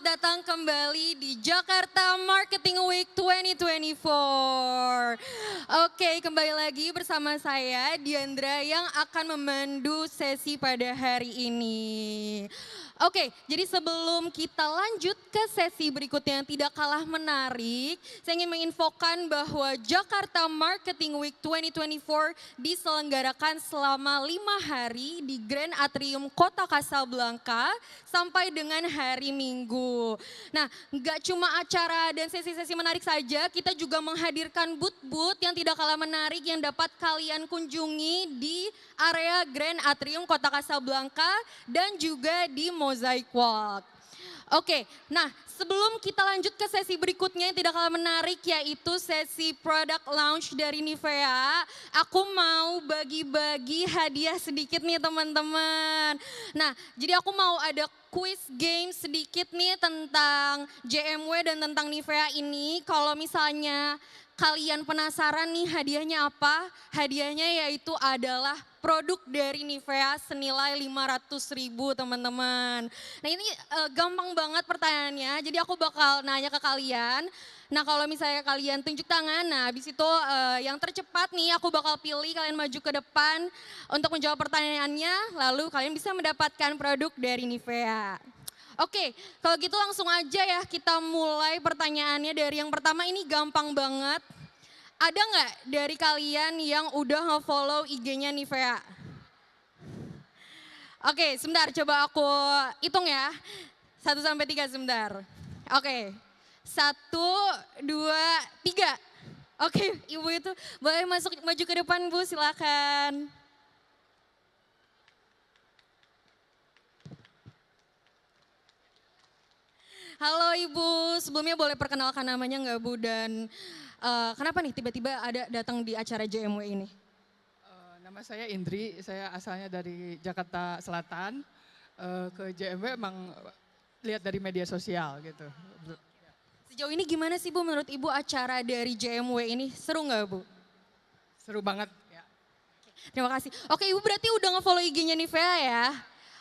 datang kembali di Jakarta Marketing Week 2024. Oke, kembali lagi bersama saya Diandra yang akan memandu sesi pada hari ini. Oke, jadi sebelum kita lanjut ke sesi berikutnya yang tidak kalah menarik, saya ingin menginfokan bahwa Jakarta Marketing Week 2024 diselenggarakan selama 5 hari di Grand Atrium Kota Kasablanka sampai dengan hari Minggu. Nah, nggak cuma acara dan sesi-sesi menarik saja, kita juga menghadirkan booth-booth yang tidak kalah menarik yang dapat kalian kunjungi di area Grand Atrium Kota Kasablanka dan juga di Mosaic Walk. Oke, nah sebelum kita lanjut ke sesi berikutnya yang tidak kalah menarik yaitu sesi product launch dari Nivea, aku mau bagi-bagi hadiah sedikit nih teman-teman. Nah, jadi aku mau ada quiz game sedikit nih tentang JMW dan tentang Nivea ini. Kalau misalnya kalian penasaran nih hadiahnya apa? Hadiahnya yaitu adalah produk dari Nivea senilai 500.000 teman-teman. Nah ini gampang banget pertanyaannya, jadi aku bakal nanya ke kalian. Nah kalau misalnya kalian tunjuk tangan, nah habis itu yang tercepat nih aku bakal pilih kalian maju ke depan untuk menjawab pertanyaannya, lalu kalian bisa mendapatkan produk dari Nivea. Oke, kalau gitu langsung aja ya kita mulai pertanyaannya dari yang pertama, ini gampang banget. Ada nggak dari kalian yang udah nge-follow IG-nya Nivea? Oke, sebentar coba aku hitung ya. 1 sampai 3 sebentar. Oke, 1, 2, 3. Oke, Ibu itu boleh maju ke depan Bu, silakan. Halo Ibu, sebelumnya boleh perkenalkan namanya nggak Bu, dan kenapa nih tiba-tiba ada datang di acara JMW ini? Nama saya Indri, saya asalnya dari Jakarta Selatan. Ke JMW emang lihat dari media sosial gitu. Sejauh ini gimana sih Bu menurut Ibu acara dari JMW ini, seru nggak Bu? Seru banget ya. Terima kasih. Oke Ibu berarti udah nge-follow IG-nya Nivea ya?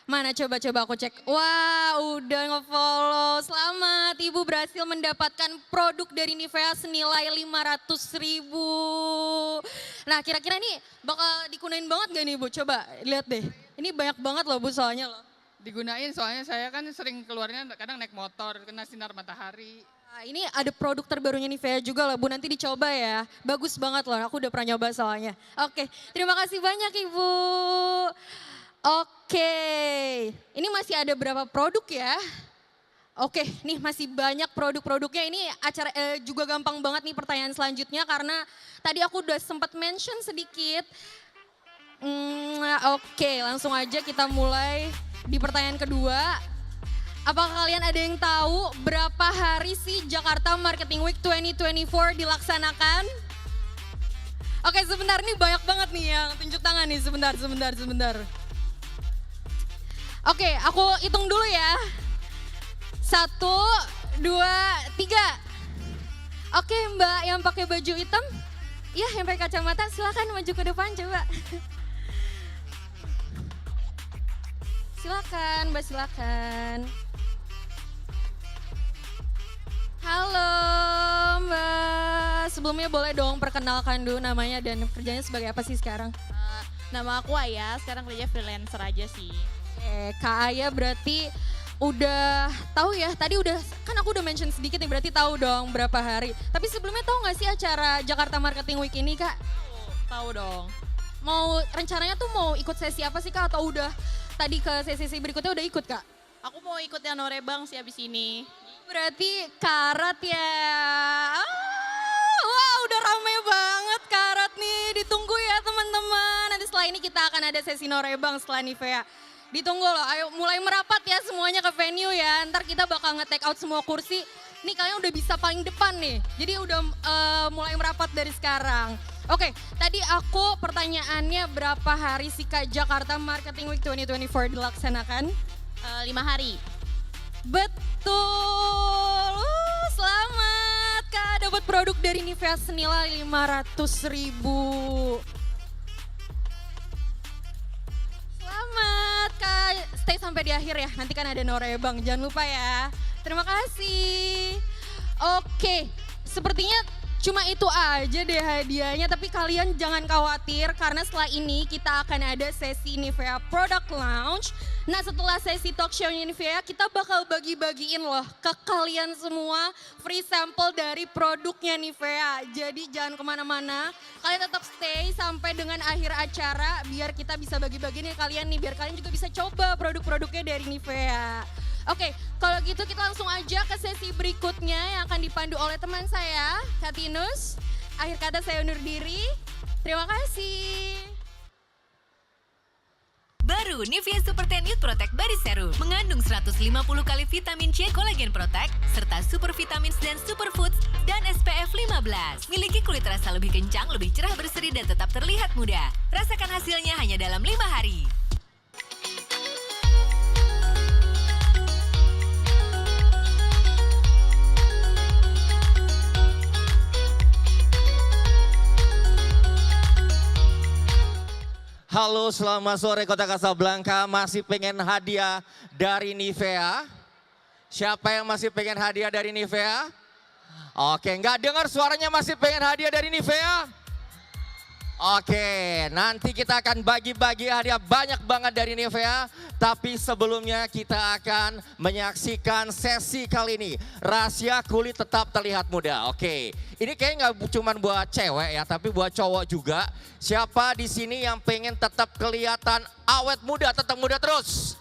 Mana coba aku cek. Wah udah nge-follow. Selamat Ibu berhasil mendapatkan produk dari Nivea senilai 500.000. Nah kira-kira ini bakal digunain banget gak nih Bu? Coba lihat deh. Ini banyak banget loh Bu soalnya loh. Digunain soalnya saya kan sering keluarnya kadang naik motor, kena sinar matahari. Nah, ini ada produk terbarunya Nivea juga loh Bu, nanti dicoba ya. Bagus banget loh, aku udah pernah nyoba soalnya. Oke, terima kasih banyak Ibu. Oke, ini masih ada berapa produk ya? Oke, nih masih banyak produk-produknya. Ini acara juga gampang banget nih pertanyaan selanjutnya karena tadi aku udah sempat mention sedikit. Oke, langsung aja kita mulai di pertanyaan kedua. Apakah kalian ada yang tahu berapa hari sih Jakarta Marketing Week 2024 dilaksanakan? Oke, sebentar nih banyak banget nih yang tunjuk tangan nih, sebentar. Oke, aku hitung dulu ya. 1, 2, 3. Oke Mbak yang pakai baju hitam, ya yang pakai kacamata silakan maju ke depan coba. Silakan Mbak, silakan. Halo Mbak, sebelumnya boleh dong perkenalkan dulu namanya dan kerjanya sebagai apa sih sekarang? Nama aku Aya, sekarang kerja freelancer aja sih. Kak Aya berarti udah tahu ya, tadi kan aku udah mention sedikit nih, berarti tahu dong berapa hari. Tapi sebelumnya tahu nggak sih acara Jakarta Marketing Week ini Kak? Tahu dong. Rencananya tuh mau ikut sesi apa sih Kak, atau udah tadi ke sesi berikutnya udah ikut Kak? Aku mau ikut yang norebang sih abis ini. Berarti karat ya. Wah udah rame banget karat nih, ditunggu ya teman-teman. Nanti setelah ini kita akan ada sesi norebang setelah Nivea. Ditunggu loh, ayo mulai merapat ya semuanya ke venue ya. Ntar kita bakal nge-take out semua kursi. Nih kalian udah bisa paling depan nih. Jadi udah mulai merapat dari sekarang. Oke, tadi aku pertanyaannya berapa hari sih Kak Jakarta Marketing Week 2024 dilaksanakan? 5 hari. Betul. Selamat Kak, dapat produk dari Nivea senilai 500.000. Selamat Kak, stay sampai di akhir ya. Nanti kan ada norebang, jangan lupa ya. Terima kasih. Oke, sepertinya cuma itu aja deh hadiahnya, tapi kalian jangan khawatir karena setelah ini kita akan ada sesi Nivea Product Launch. Nah setelah sesi talk show Nivea kita bakal bagi-bagiin loh ke kalian semua free sample dari produknya Nivea. Jadi jangan kemana-mana, kalian tetap stay sampai dengan akhir acara biar kita bisa bagi-bagiin ke kalian nih, biar kalian juga bisa coba produk-produknya dari Nivea. Oke, kalau gitu kita langsung aja ke sesi berikutnya yang akan dipandu oleh teman saya, Katinus. Akhir kata saya undur diri. Terima kasih. Baru Nivea Super 10 Youth Protect Body Serum mengandung 150 kali vitamin C, kolagen protect, serta super vitamins dan superfoods dan SPF 15. Miliki kulit rasa lebih kencang, lebih cerah berseri dan tetap terlihat muda. Rasakan hasilnya hanya dalam 5 hari. Halo, selamat sore Kota Kasablanka. Masih pengen hadiah dari Nivea? Siapa yang masih pengen hadiah dari Nivea? Oke, nggak dengar suaranya masih pengen hadiah dari Nivea? Oke, nanti kita akan bagi-bagi hadiah banyak banget dari Nivea. Tapi sebelumnya kita akan menyaksikan sesi kali ini. Rahasia kulit tetap terlihat muda. Oke, ini kayaknya nggak cuma buat cewek ya, tapi buat cowok juga. Siapa di sini yang pengen tetap kelihatan awet muda, tetap muda terus?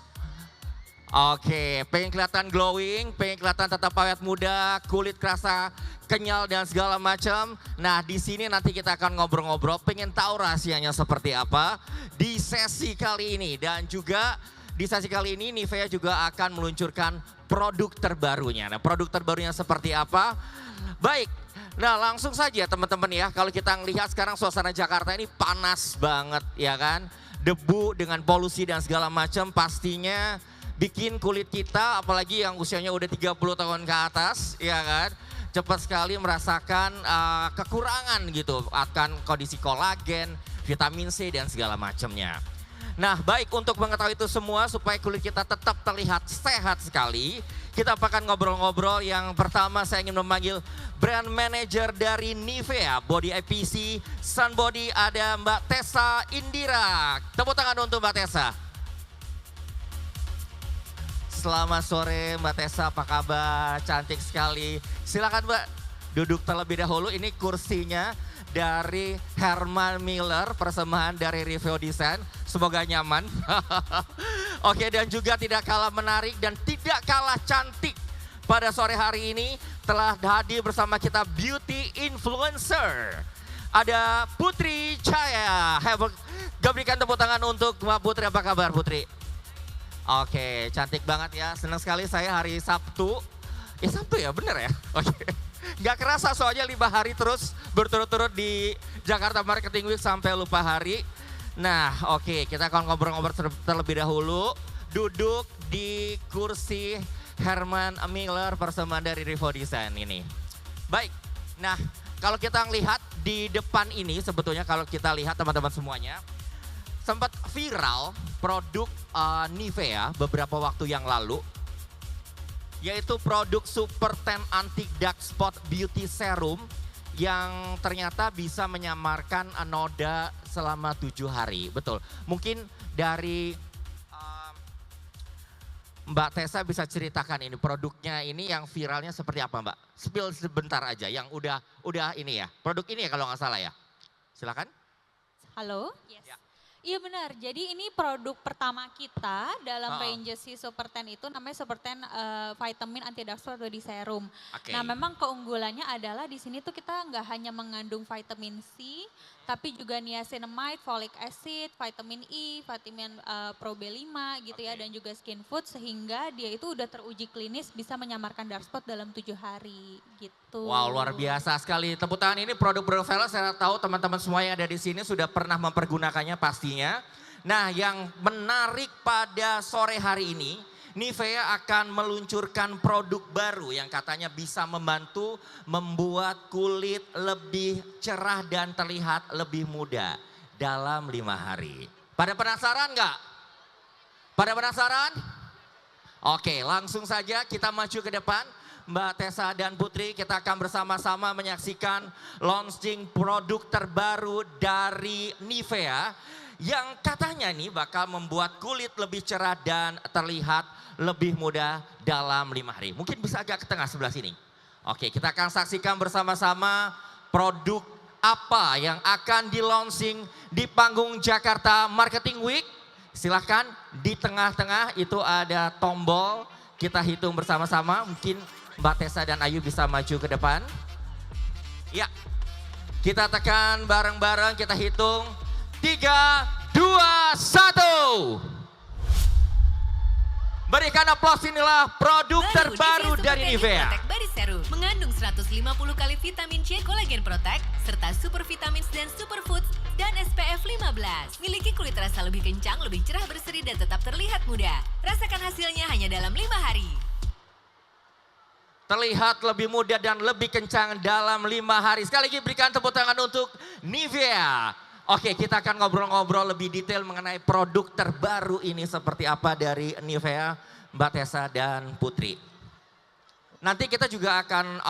Oke, pengen kelihatan glowing, pengen kelihatan tetap awet muda, kulit kerasa kenyal dan segala macam. Nah, di sini nanti kita akan ngobrol-ngobrol, pengen tahu rahasianya seperti apa di sesi kali ini. Dan juga di sesi kali ini Nivea juga akan meluncurkan produk terbarunya. Nah, produk terbarunya seperti apa? Baik, nah langsung saja teman-teman ya. Kalau kita ngelihat sekarang suasana Jakarta ini panas banget ya kan. Debu dengan polusi dan segala macam pastinya bikin kulit kita, apalagi yang usianya udah 30 tahun ke atas, ya kan, cepat sekali merasakan kekurangan gitu akan kondisi kolagen, vitamin C dan segala macamnya. Nah, baik, untuk mengetahui itu semua supaya kulit kita tetap terlihat sehat sekali, kita akan ngobrol-ngobrol. Yang pertama saya ingin memanggil brand manager dari Nivea Body IPC Sun Body, ada Mbak Tessa Indira. Tepuk tangan untuk Mbak Tessa. Selamat sore Mbak Tessa, apa kabar? Cantik sekali. Silakan Mbak, duduk terlebih dahulu. Ini kursinya dari Herman Miller, persembahan dari Reveo Design. Semoga nyaman. Oke, dan juga tidak kalah menarik dan tidak kalah cantik. Pada sore hari ini telah hadir bersama kita beauty influencer. Ada Putri Cahaya. Berikan tepuk tangan untuk Mbak Putri, apa kabar Putri? Oke, cantik banget ya. Senang sekali saya hari Sabtu. Ya Sabtu ya, bener ya? Oke. Gak kerasa soalnya 5 hari terus berturut-turut di Jakarta Marketing Week sampai lupa hari. Nah oke, kita akan ngobrol-ngobrol terlebih dahulu. Duduk di kursi Herman Miller persembahan dari Reveo Design ini. Baik, nah kalau kita lihat di depan ini sebetulnya kalau kita lihat teman-teman semuanya. Sempat viral produk Nivea beberapa waktu yang lalu. Yaitu produk Super Tan Anti Dark Spot Beauty Serum. Yang ternyata bisa menyamarkan noda selama 7 hari. Betul, mungkin dari Mbak Tessa bisa ceritakan ini produknya ini yang viralnya seperti apa Mbak? Spill sebentar aja yang udah ini ya. Produk ini ya kalau nggak salah ya. Silakan. Halo? Yes. Ya. Iya benar, jadi ini produk pertama kita dalam range si Super 10 itu namanya Super 10 Vitamin Anti Dark Spot Body Serum. Oke. Nah memang keunggulannya adalah di sini tuh kita nggak hanya mengandung vitamin C, tapi juga niacinamide, folic acid, vitamin E, vitamin Pro B5 gitu ya, Oke. dan juga skin food sehingga dia itu udah teruji klinis bisa menyamarkan dark spot dalam 7 hari gitu. Wow, luar biasa sekali. Tepuk tangan ini produk Brevella, saya tahu teman-teman semua yang ada di sini sudah pernah mempergunakannya pastinya. Nah, yang menarik pada sore hari ini, Nivea akan meluncurkan produk baru yang katanya bisa membantu membuat kulit lebih cerah dan terlihat lebih muda dalam 5 hari. Pada penasaran nggak? Pada penasaran? Oke, langsung saja kita maju ke depan. Mbak Tessa dan Putri, kita akan bersama-sama menyaksikan launching produk terbaru dari Nivea yang katanya nih bakal membuat kulit lebih cerah dan terlihat lebih muda dalam 5 hari. Mungkin bisa agak ke tengah sebelah sini. Oke, kita akan saksikan bersama-sama produk apa yang akan di launching di panggung Jakarta Marketing Week. Silahkan di tengah-tengah itu ada tombol, kita hitung bersama-sama. Mungkin Mbak Tessa dan Ayu bisa maju ke depan. Ya, kita tekan bareng-bareng, kita hitung. 3, 2, 1. Berikan aplaus, inilah produk terbaru dari Nivea. Protect Body Serum mengandung 150 kali vitamin C, kolagen Protect, serta super vitamins dan superfoods dan SPF 15. Miliki kulit terasa lebih kencang, lebih cerah berseri dan tetap terlihat muda. Rasakan hasilnya hanya dalam 5 hari. Terlihat lebih muda dan lebih kencang dalam 5 hari. Sekali lagi berikan tepuk tangan untuk Nivea. Oke, kita akan ngobrol-ngobrol lebih detail mengenai produk terbaru ini seperti apa dari Nivea, Mbak Tessa dan Putri. Nanti kita juga akan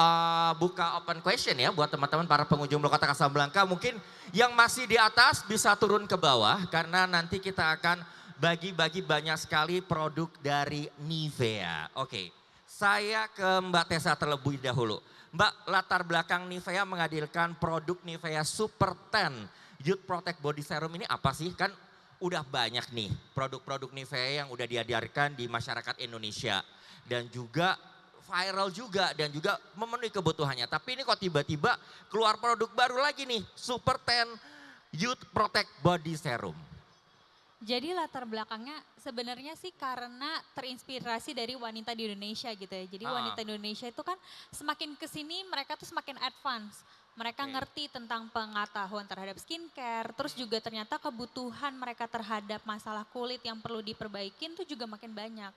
buka open question ya buat teman-teman para pengunjung Blok Kota Kasablanka. Mungkin yang masih di atas bisa turun ke bawah karena nanti kita akan bagi-bagi banyak sekali produk dari Nivea. Oke, saya ke Mbak Tessa terlebih dahulu. Mbak, latar belakang Nivea menghadirkan produk Nivea Super 10 Youth Protect Body Serum ini apa sih? Kan udah banyak nih produk-produk Nivea yang udah dihadirkan di masyarakat Indonesia. Dan juga viral juga dan juga memenuhi kebutuhannya. Tapi ini kok tiba-tiba keluar produk baru lagi nih, Super 10 Youth Protect Body Serum. Jadi latar belakangnya sebenarnya sih karena terinspirasi dari wanita di Indonesia gitu ya. Jadi wanita Indonesia itu kan semakin kesini mereka tuh semakin advance. Mereka ngerti tentang pengetahuan terhadap skincare, terus juga ternyata kebutuhan mereka terhadap masalah kulit yang perlu diperbaikin tuh juga makin banyak.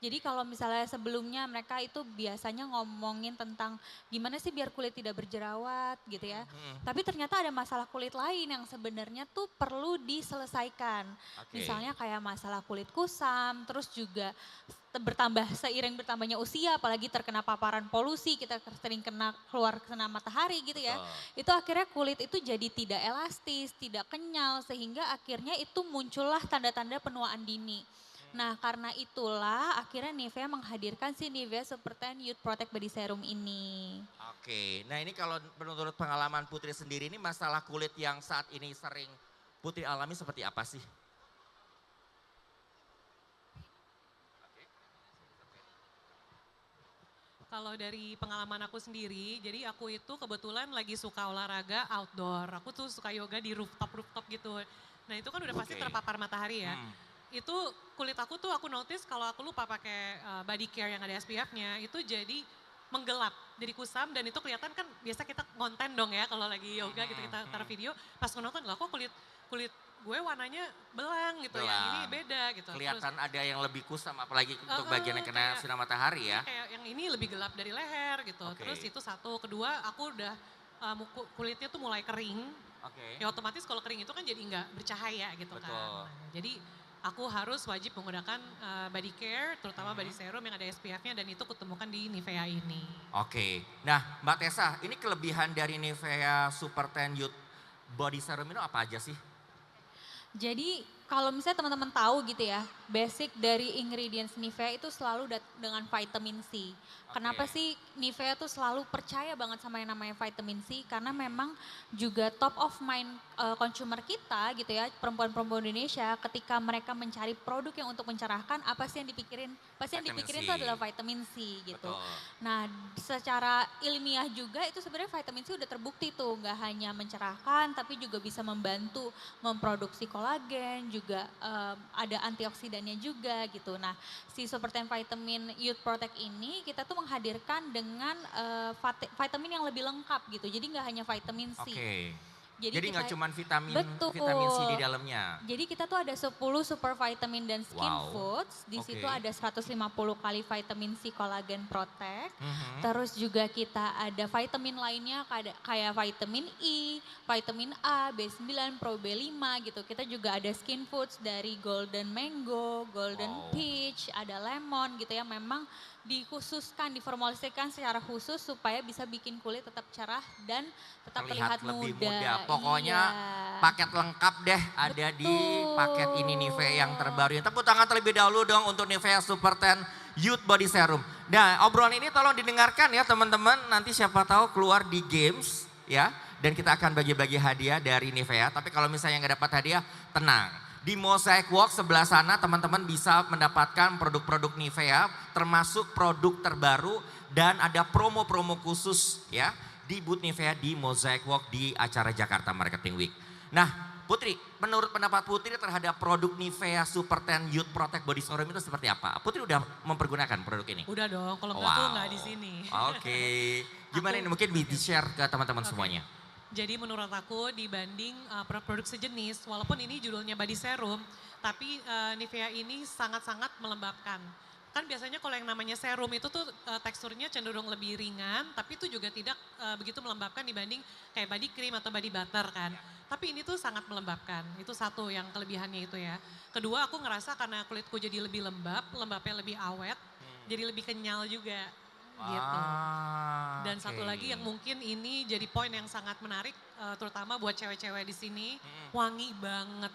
Jadi kalau misalnya sebelumnya mereka itu biasanya ngomongin tentang gimana sih biar kulit tidak berjerawat gitu ya. Tapi ternyata ada masalah kulit lain yang sebenarnya tuh perlu diselesaikan. Misalnya kayak masalah kulit kusam, terus juga seiring bertambahnya usia apalagi terkena paparan polusi, kita sering keluar kena matahari gitu ya. Itu akhirnya kulit itu jadi tidak elastis, tidak kenyal sehingga akhirnya itu muncullah tanda-tanda penuaan dini. Nah karena itulah akhirnya Nivea menghadirkan si Nivea Super 10 Youth Protect Body Serum ini. Oke, nah ini kalau menurut pengalaman Putri sendiri ini masalah kulit yang saat ini sering Putri alami seperti apa sih? Kalau dari pengalaman aku sendiri, jadi aku itu kebetulan lagi suka olahraga outdoor. Aku tuh suka yoga di rooftop gitu. Nah itu kan udah pasti terpapar matahari ya. Itu kulit aku tuh aku notice kalau aku lupa pakai body care yang ada SPF-nya itu jadi menggelap, jadi kusam dan itu kelihatan kan biasa kita konten dong ya kalau lagi yoga gitu kita taruh video pas nonton lah kok kulit gue warnanya belang gitu ya, ini beda gitu. Kelihatan terus, ada yang lebih kusam apalagi untuk bagian yang kena sinar matahari ya. Kayak yang ini lebih gelap dari leher gitu. Terus itu satu, kedua aku udah kulitnya tuh mulai kering. Ya otomatis kalau kering itu kan jadi nggak bercahaya gitu kan. Nah, jadi aku harus wajib menggunakan body care, terutama body serum yang ada SPF-nya dan itu kutemukan di Nivea ini. Oke, nah Mbak Tessa, ini kelebihan dari Nivea Super 10 Youth Body Serum itu apa aja sih? Jadi kalau misalnya teman-teman tahu gitu ya, basic dari ingredients Nivea itu selalu dengan vitamin C. Kenapa sih Nivea tuh selalu percaya banget sama yang namanya vitamin C? Karena memang juga top of mind consumer kita gitu ya, perempuan-perempuan Indonesia ketika mereka mencari produk yang untuk mencerahkan, apa sih yang dipikirin? Pasti yang dipikirin itu adalah vitamin C gitu. Nah secara ilmiah juga itu sebenarnya vitamin C udah terbukti tuh, nggak hanya mencerahkan tapi juga bisa membantu memproduksi kolagen, juga ada antioksidannya juga gitu. Nah si Super 10 Vitamin Youth Protect ini kita tuh menghadirkan dengan vitamin yang lebih lengkap gitu. Jadi nggak hanya vitamin C. Jadi nggak kita- cuma vitamin Betul. vitamin C di dalamnya. Jadi kita tuh ada 10 super vitamin dan skin Wow. foods. Di situ Oke. ada 150 kali vitamin C collagen protect. Mhm. Terus juga kita ada vitamin lainnya kayak vitamin E, vitamin A, B9, Pro B5 gitu. Kita juga ada skin foods dari golden mango, golden Wow. peach, ada lemon gitu ya. Memang dikhususkan, diformulasikan secara khusus supaya bisa bikin kulit tetap cerah dan tetap terlihat lebih muda. muda. Pokoknya Iya. paket lengkap deh ada di Betul. paket ini Nivea yang terbaru. Tepuk tangan terlebih dahulu dong untuk Nivea Super 10 Youth Body Serum. Nah, obrolan ini tolong didengarkan ya teman-teman. Nanti siapa tahu keluar di games ya. Dan kita akan bagi-bagi hadiah dari Nivea. Tapi kalau misalnya nggak dapat hadiah, tenang. Di Mosaic Walk sebelah sana teman-teman bisa mendapatkan produk-produk Nivea termasuk produk terbaru dan ada promo-promo khusus ya di booth Nivea di Mosaic Walk di acara Jakarta Marketing Week. Nah Putri, menurut pendapat Putri terhadap produk Nivea Super 10 Youth Protect Body Serum itu seperti apa? Putri udah mempergunakan produk ini? Udah dong, kalau nggak tuh nggak di sini. Oke, gimana ini mungkin di-share ke teman-teman semuanya? Jadi menurut aku dibanding produk sejenis, walaupun ini judulnya body serum, tapi Nivea ini sangat-sangat melembabkan. Kan biasanya kalau yang namanya serum itu tuh teksturnya cenderung lebih ringan, tapi itu juga tidak begitu melembabkan dibanding kayak body cream atau body butter kan. Tapi ini tuh sangat melembabkan, itu satu yang kelebihannya itu ya. Kedua aku ngerasa karena kulitku jadi lebih lembab, lembabnya lebih awet, jadi lebih kenyal juga. Gitu. Dan satu lagi yang mungkin ini jadi poin yang sangat menarik, terutama buat cewek-cewek di sini, wangi banget.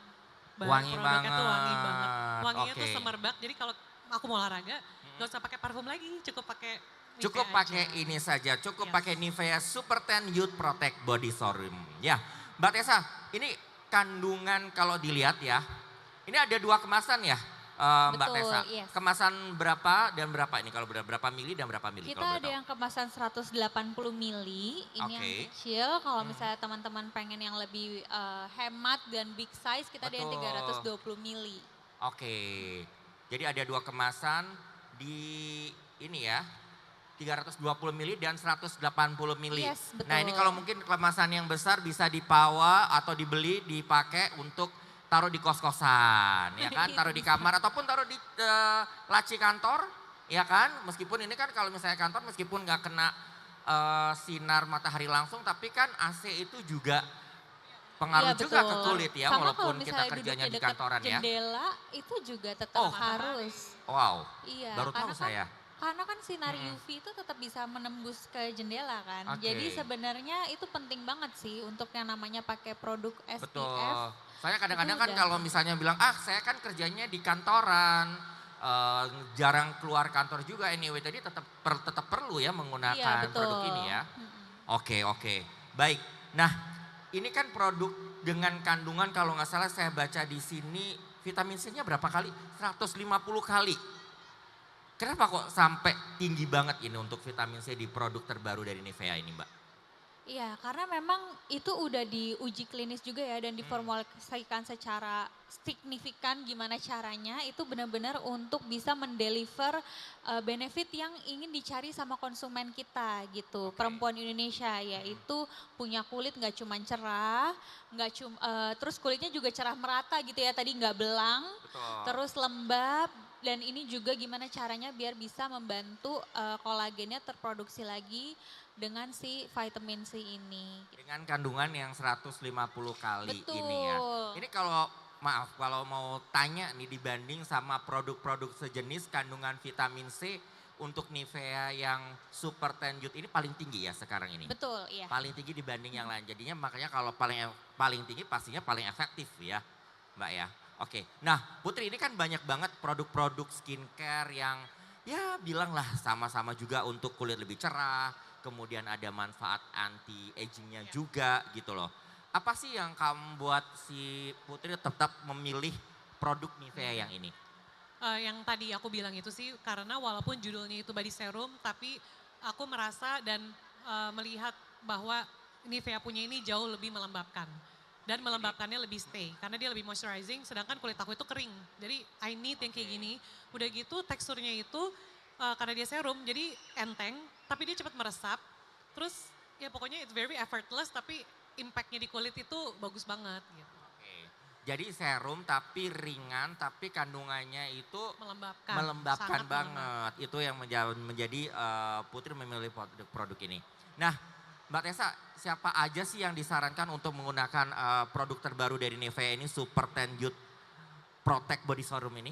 Wangi Produknya tuh wangi banget, banget. Wanginya tuh oke. semerbak, jadi kalau aku mau olahraga, gak usah pakai parfum lagi, cukup pakai Nivea Cukup aja. pakai ini saja, cukup Yes. pakai Nivea Super 10 Youth Protect Body Serum. Ya, Mbak Tessa, ini kandungan kalau dilihat ya, ini ada 2 kemasan ya Mbak Betul, Tessa. yes. Kemasan berapa dan berapa ini kalau berapa mili dan berapa mili? Kita kalau boleh ada tahu? yang kemasan 180 mili, ini yang Oke. kecil. Kalau misalnya teman-teman pengen yang lebih hemat dan big size, kita ada yang Betul. 320 mili. Oke, jadi ada 2 kemasan di ini ya, 320 mili dan 180 mili. Yes, betul. Nah ini kalau mungkin kemasan yang besar bisa dibawa atau dibeli, dipakai untuk taruh di kos-kosan, ya kan, taruh di kamar ataupun taruh di laci kantor, ya kan. Meskipun ini kan kalau misalnya kantor meskipun nggak kena sinar matahari langsung, tapi kan AC itu juga pengaruh Iya, juga ke betul. kulit ya, Sama kalau walaupun kita misalnya kerjanya duduknya di dekat kantoran ya. jendela, itu juga tetap Oh. harus. Wow, Iya, baru tahu karena saya. Karena kan sinar UV itu tetap bisa menembus ke jendela kan. Oke. Jadi sebenarnya itu penting banget sih untuk yang namanya pakai produk SPF. Betul. Saya kadang-kadang itu kan udah. kalau misalnya bilang, saya kan kerjanya di kantoran, jarang keluar kantor juga anyway. Tadi tetap perlu ya Iya, menggunakan betul. produk ini ya. Mm-mm. Oke. Baik. Nah, ini kan produk dengan kandungan kalau nggak salah saya baca di sini vitamin C-nya berapa kali? 150 kali. Kenapa kok sampai tinggi banget ini untuk vitamin C di produk terbaru dari Nivea ini, Mbak? Iya, karena memang itu udah diuji klinis juga ya dan diformulasikan secara signifikan gimana caranya itu benar-benar untuk bisa mendeliver benefit yang ingin dicari sama konsumen kita gitu. Perempuan Indonesia yaitu punya kulit nggak cuma cerah, nggak cuma terus kulitnya juga cerah merata gitu ya, tadi nggak belang, Betul. terus lembab. Dan ini juga gimana caranya biar bisa membantu kolagennya terproduksi lagi dengan si vitamin C ini. Dengan kandungan yang 150 kali Betul. ini ya. Ini kalau mau tanya nih dibanding sama produk-produk sejenis kandungan vitamin C untuk Nivea yang Super 10 Youth ini paling tinggi ya sekarang ini. Betul, iya. Paling tinggi dibanding yang lain. Jadinya makanya kalau paling tinggi pastinya paling efektif ya, Mbak ya. Oke. Nah, Putri ini kan banyak banget produk-produk skincare yang ya bilanglah sama-sama juga untuk kulit lebih cerah, kemudian ada manfaat anti agingnya juga gitu loh. Apa sih yang kamu buat si Putri tetap memilih produk Nivea yang ini? Yang tadi aku bilang itu sih karena walaupun judulnya itu body serum, tapi aku merasa dan melihat bahwa Nivea punya ini jauh lebih melembabkan. Dan melembabkannya lebih stay, karena dia lebih moisturizing, sedangkan kulit aku itu kering. Jadi I need yang kayak gini. Udah gitu teksturnya itu karena dia serum, jadi enteng, tapi dia cepat meresap. Terus ya pokoknya it's very effortless, tapi impactnya di kulit itu bagus banget gitu. Oke. Jadi serum tapi ringan, tapi kandungannya itu Melembabkan. melembabkan sangat banget. Itu yang menjadi Putri memilih produk ini. Nah, Mbak Tessa, siapa aja sih yang disarankan untuk menggunakan produk terbaru dari Nivea ini, Super Tan Youth Protect Body Serum ini?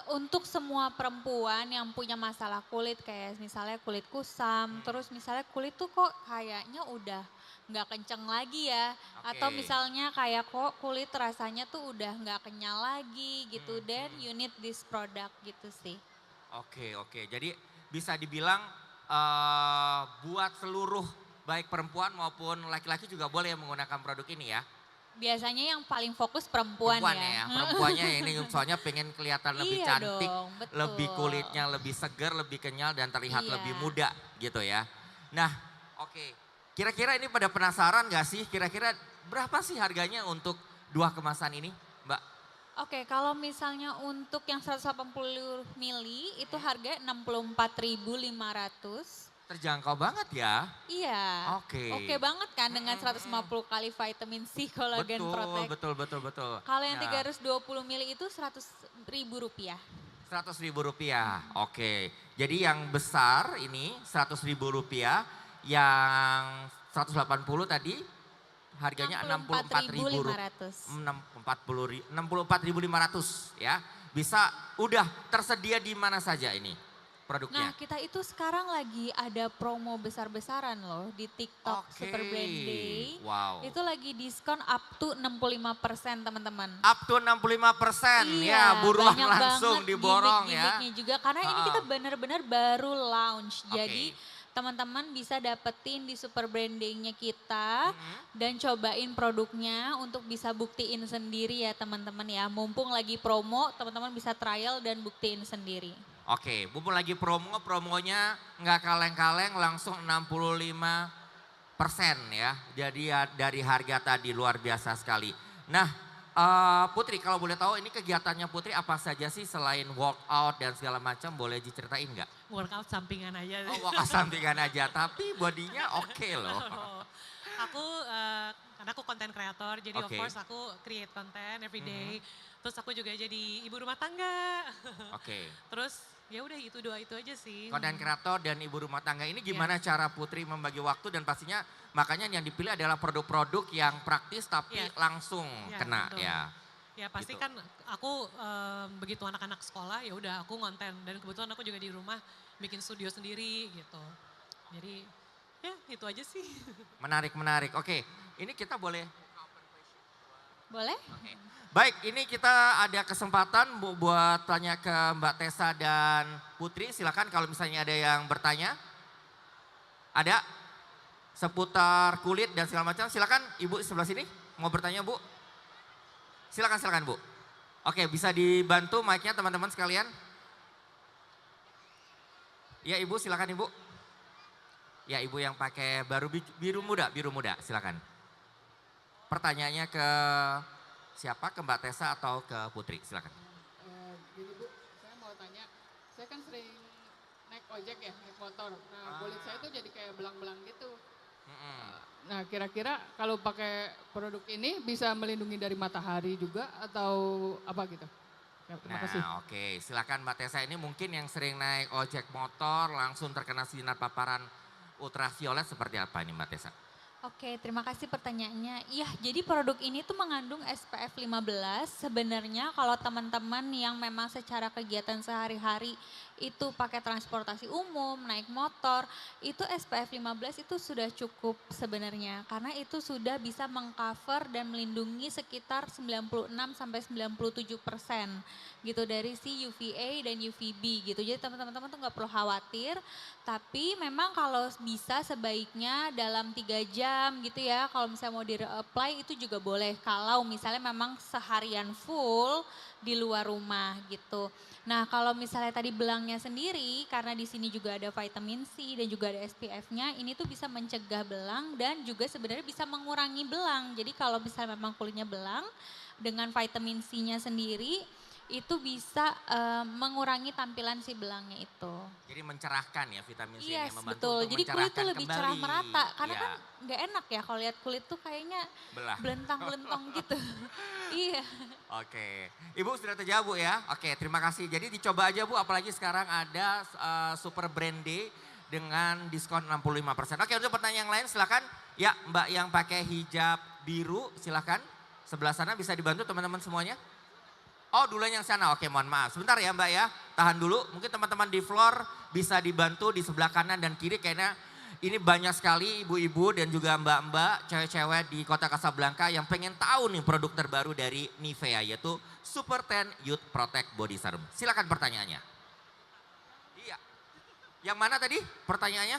Untuk semua perempuan yang punya masalah kulit kayak misalnya kulit kusam, terus misalnya kulit tuh kok kayaknya udah nggak kenceng lagi ya, atau Oke. misalnya kayak kok kulit rasanya tuh udah nggak kenyal lagi gitu, then you need this product gitu sih. Oke. Jadi bisa dibilang buat seluruh baik perempuan maupun laki-laki juga boleh menggunakan produk ini ya? Biasanya yang paling fokus perempuan ya. Perempuannya ya, ini soalnya pengen kelihatan lebih Iya cantik, dong, betul. lebih kulitnya lebih segar, lebih kenyal dan terlihat Iya. lebih muda gitu ya. Nah, oke. Kira-kira ini pada penasaran gak sih kira-kira berapa sih harganya untuk 2 kemasan ini, Mbak? Oke, kalau misalnya untuk yang 180 mili itu harga 64.500. Terjangkau banget ya. Iya. Oke. Oke banget kan dengan 150 kali vitamin C kolagen protect. Betul. Kalau yang Ya. 320 mili itu 100.000 rupiah. 100.000 rupiah, oke. Jadi yang besar ini 100.000 rupiah, yang 180 tadi harganya 64.000 rupiah. 64.500 ya. Bisa udah tersedia di mana saja ini produknya? Nah kita itu sekarang lagi ada promo besar-besaran loh di TikTok Oke. Super Brand Day. Wow. Itu lagi diskon up to 65% teman-teman. Up to 65% ya, buruan banyak langsung banget diborong ya. gimmick-gimmicknya juga karena ini kita benar-benar baru launch. Jadi teman-teman bisa dapetin di Super Brand Day-nya kita dan cobain produknya untuk bisa buktiin sendiri ya teman-teman ya. Mumpung lagi promo, teman-teman bisa trial dan buktiin sendiri. Oke, mumpung lagi promonya nggak kaleng-kaleng langsung 65% ya. Jadi ya dari harga tadi luar biasa sekali. Nah Putri kalau boleh tahu ini kegiatannya Putri apa saja sih selain workout dan segala macam, boleh diceritain nggak? Workout sampingan aja. Oh, workout sampingan aja tapi bodinya oke loh. Aku karena aku konten kreator, jadi of Oke. course aku create konten every day. Terus aku juga jadi ibu rumah tangga. Oke. Terus ya udah itu dua itu aja sih. Konten kreator dan ibu rumah tangga ini gimana cara Putri membagi waktu dan pastinya makanya yang dipilih adalah produk-produk yang praktis tapi Iya. langsung Iya, kena betul. ya. Ya pasti Gitu. kan aku begitu anak-anak sekolah ya udah aku ngonten dan kebetulan aku juga di rumah bikin studio sendiri gitu. Jadi ya itu aja sih. Menarik. Oke, ini kita boleh. Boleh? Baik, ini kita ada kesempatan buat tanya ke Mbak Tessa dan Putri. Silakan kalau misalnya ada yang bertanya. Ada seputar kulit dan segala macam. Silakan Ibu sebelah sini mau bertanya Bu. Silakan Bu. Oke, bisa dibantu mic-nya teman-teman sekalian. Ya Ibu, silakan Ibu. Ya Ibu yang pakai biru muda, silakan. Pertanyaannya ke siapa? Ke Mbak Tessa atau ke Putri? Silakan. Gini Bu, saya mau tanya, saya kan sering naik ojek ya, naik motor. Nah kulit saya tuh jadi kayak belang-belang gitu. Nah kira-kira kalau pakai produk ini bisa melindungi dari matahari juga atau apa gitu? Ya, terima kasih. Nah oke, silakan Mbak Tessa, ini mungkin yang sering naik ojek motor langsung terkena sinar paparan ultraviolet seperti apa ini Mbak Tessa? Oke, terima kasih pertanyaannya. Iya, jadi produk ini tuh mengandung SPF 15. Sebenarnya kalau teman-teman yang memang secara kegiatan sehari-hari itu pakai transportasi umum, naik motor, itu SPF 15 itu sudah cukup sebenarnya. Karena itu sudah bisa mengcover dan melindungi sekitar 96 sampai 97% gitu dari si UVA dan UVB gitu. Jadi teman-teman tuh nggak perlu khawatir. Tapi memang kalau bisa sebaiknya dalam 3 jam gitu ya, kalau misalnya mau di-apply itu juga boleh. Kalau misalnya memang seharian full di luar rumah gitu. Nah kalau misalnya tadi belangnya sendiri, karena di sini juga ada vitamin C dan juga ada SPF-nya, ini tuh bisa mencegah belang dan juga sebenarnya bisa mengurangi belang. Jadi kalau misalnya memang kulitnya belang, dengan vitamin C-nya sendiri, itu bisa mengurangi tampilan si belangnya itu. Jadi mencerahkan ya vitamin C Yes, ini membantu betul. untuk Jadi kulit mencerahkan tuh lebih cerah kembali. merata. Karena Ya, kan nggak enak ya kalau lihat kulit tuh kayaknya belah. belentang-belentong gitu. Iya. Oke, Ibu sudah terjawab Bu ya. Oke, terima kasih. Jadi dicoba aja Bu, apalagi sekarang ada Super Brand Day dengan diskon 65%. Oke, untuk pertanyaan yang lain silakan. Ya, Mbak yang pakai hijab biru silakan. Sebelah sana bisa dibantu teman-teman semuanya. Oh, duluan yang sana. Oke, mohon maaf. Sebentar ya Mbak ya. Tahan dulu. Mungkin teman-teman di floor bisa dibantu di sebelah kanan dan kiri karena ini banyak sekali ibu-ibu dan juga mbak-mbak, cewek-cewek di kota Casablanca yang pengen tahu nih produk terbaru dari Nivea yaitu Super Tan Youth Protect Body Serum. Silakan pertanyaannya. Iya. Yang mana tadi pertanyaannya?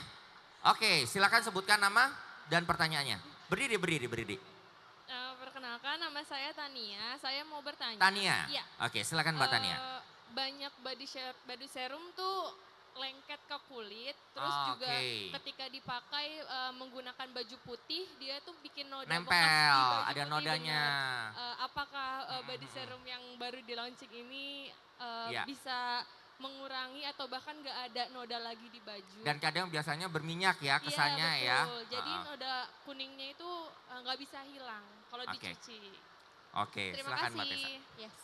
Oke, silakan sebutkan nama dan pertanyaannya. Berdiri. Perkenalkan, nama saya Tania. Saya mau bertanya. Tania. Iya. Oke, silakan Mbak Tania. Banyak body serum tuh lengket ke kulit, terus juga Oke. ketika dipakai menggunakan baju putih, dia tuh bikin noda bekas di Nempel, baju ada putih, nodanya. bener. Apakah body serum yang baru di launching ini Iya. bisa mengurangi atau bahkan nggak ada noda lagi di baju? Dan kadang biasanya berminyak ya kesannya Iya, ya. betul. Jadi noda kuningnya itu nggak bisa hilang kalau Oke. dicuci. Oke, Terima silakan Mbak Tessa. kasih. Yes.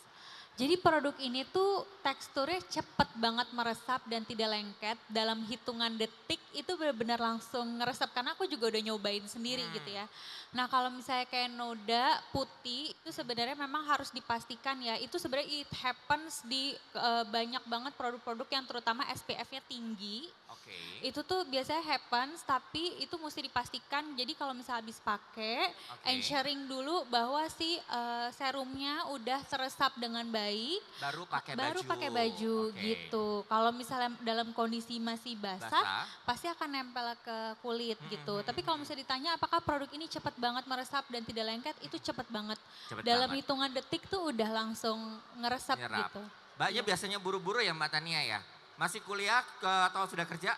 Jadi produk ini tuh teksturnya cepet banget meresap dan tidak lengket. Dalam hitungan detik itu benar-benar langsung ngeresap. Karena aku juga udah nyobain sendiri gitu ya. Nah kalau misalnya kayak noda putih itu sebenarnya memang harus dipastikan ya. Itu sebenarnya it happens di banyak banget produk-produk yang terutama SPF-nya tinggi. Oke. Itu tuh biasanya happens tapi itu mesti dipastikan. Jadi kalau misalnya habis pakai, Oke. ensuring dulu bahwa si serumnya udah teresap dengan baik. Baru pakai baju. Baru pakai baju Oke. gitu. Kalau misalnya dalam kondisi masih basah, Basah. pasti akan nempel ke kulit gitu. Tapi kalau misalnya ditanya apakah produk ini cepat banget meresap dan tidak lengket, itu cepat banget. Cepet Dalam banget. hitungan detik tuh udah langsung ngeresap Nyerap. gitu. Mbaknya biasanya buru-buru ya Mbak Tania ya? Masih kuliah atau sudah kerja?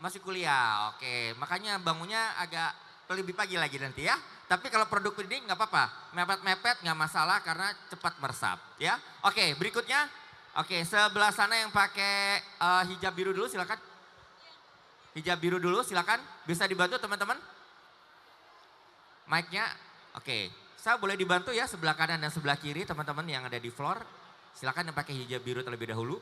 Masih kuliah, oke. Makanya bangunnya agak lebih pagi lagi nanti ya. Tapi kalau produk ini nggak apa-apa, mepet-mepet nggak masalah karena cepat meresap ya. Oke, berikutnya. Oke, sebelah sana yang pakai hijab biru dulu silakan. Hijab biru dulu silakan. Bisa dibantu teman-teman? Mic-nya, oke. Saya boleh dibantu ya sebelah kanan dan sebelah kiri teman-teman yang ada di floor. Silakan yang pakai hijab biru terlebih dahulu.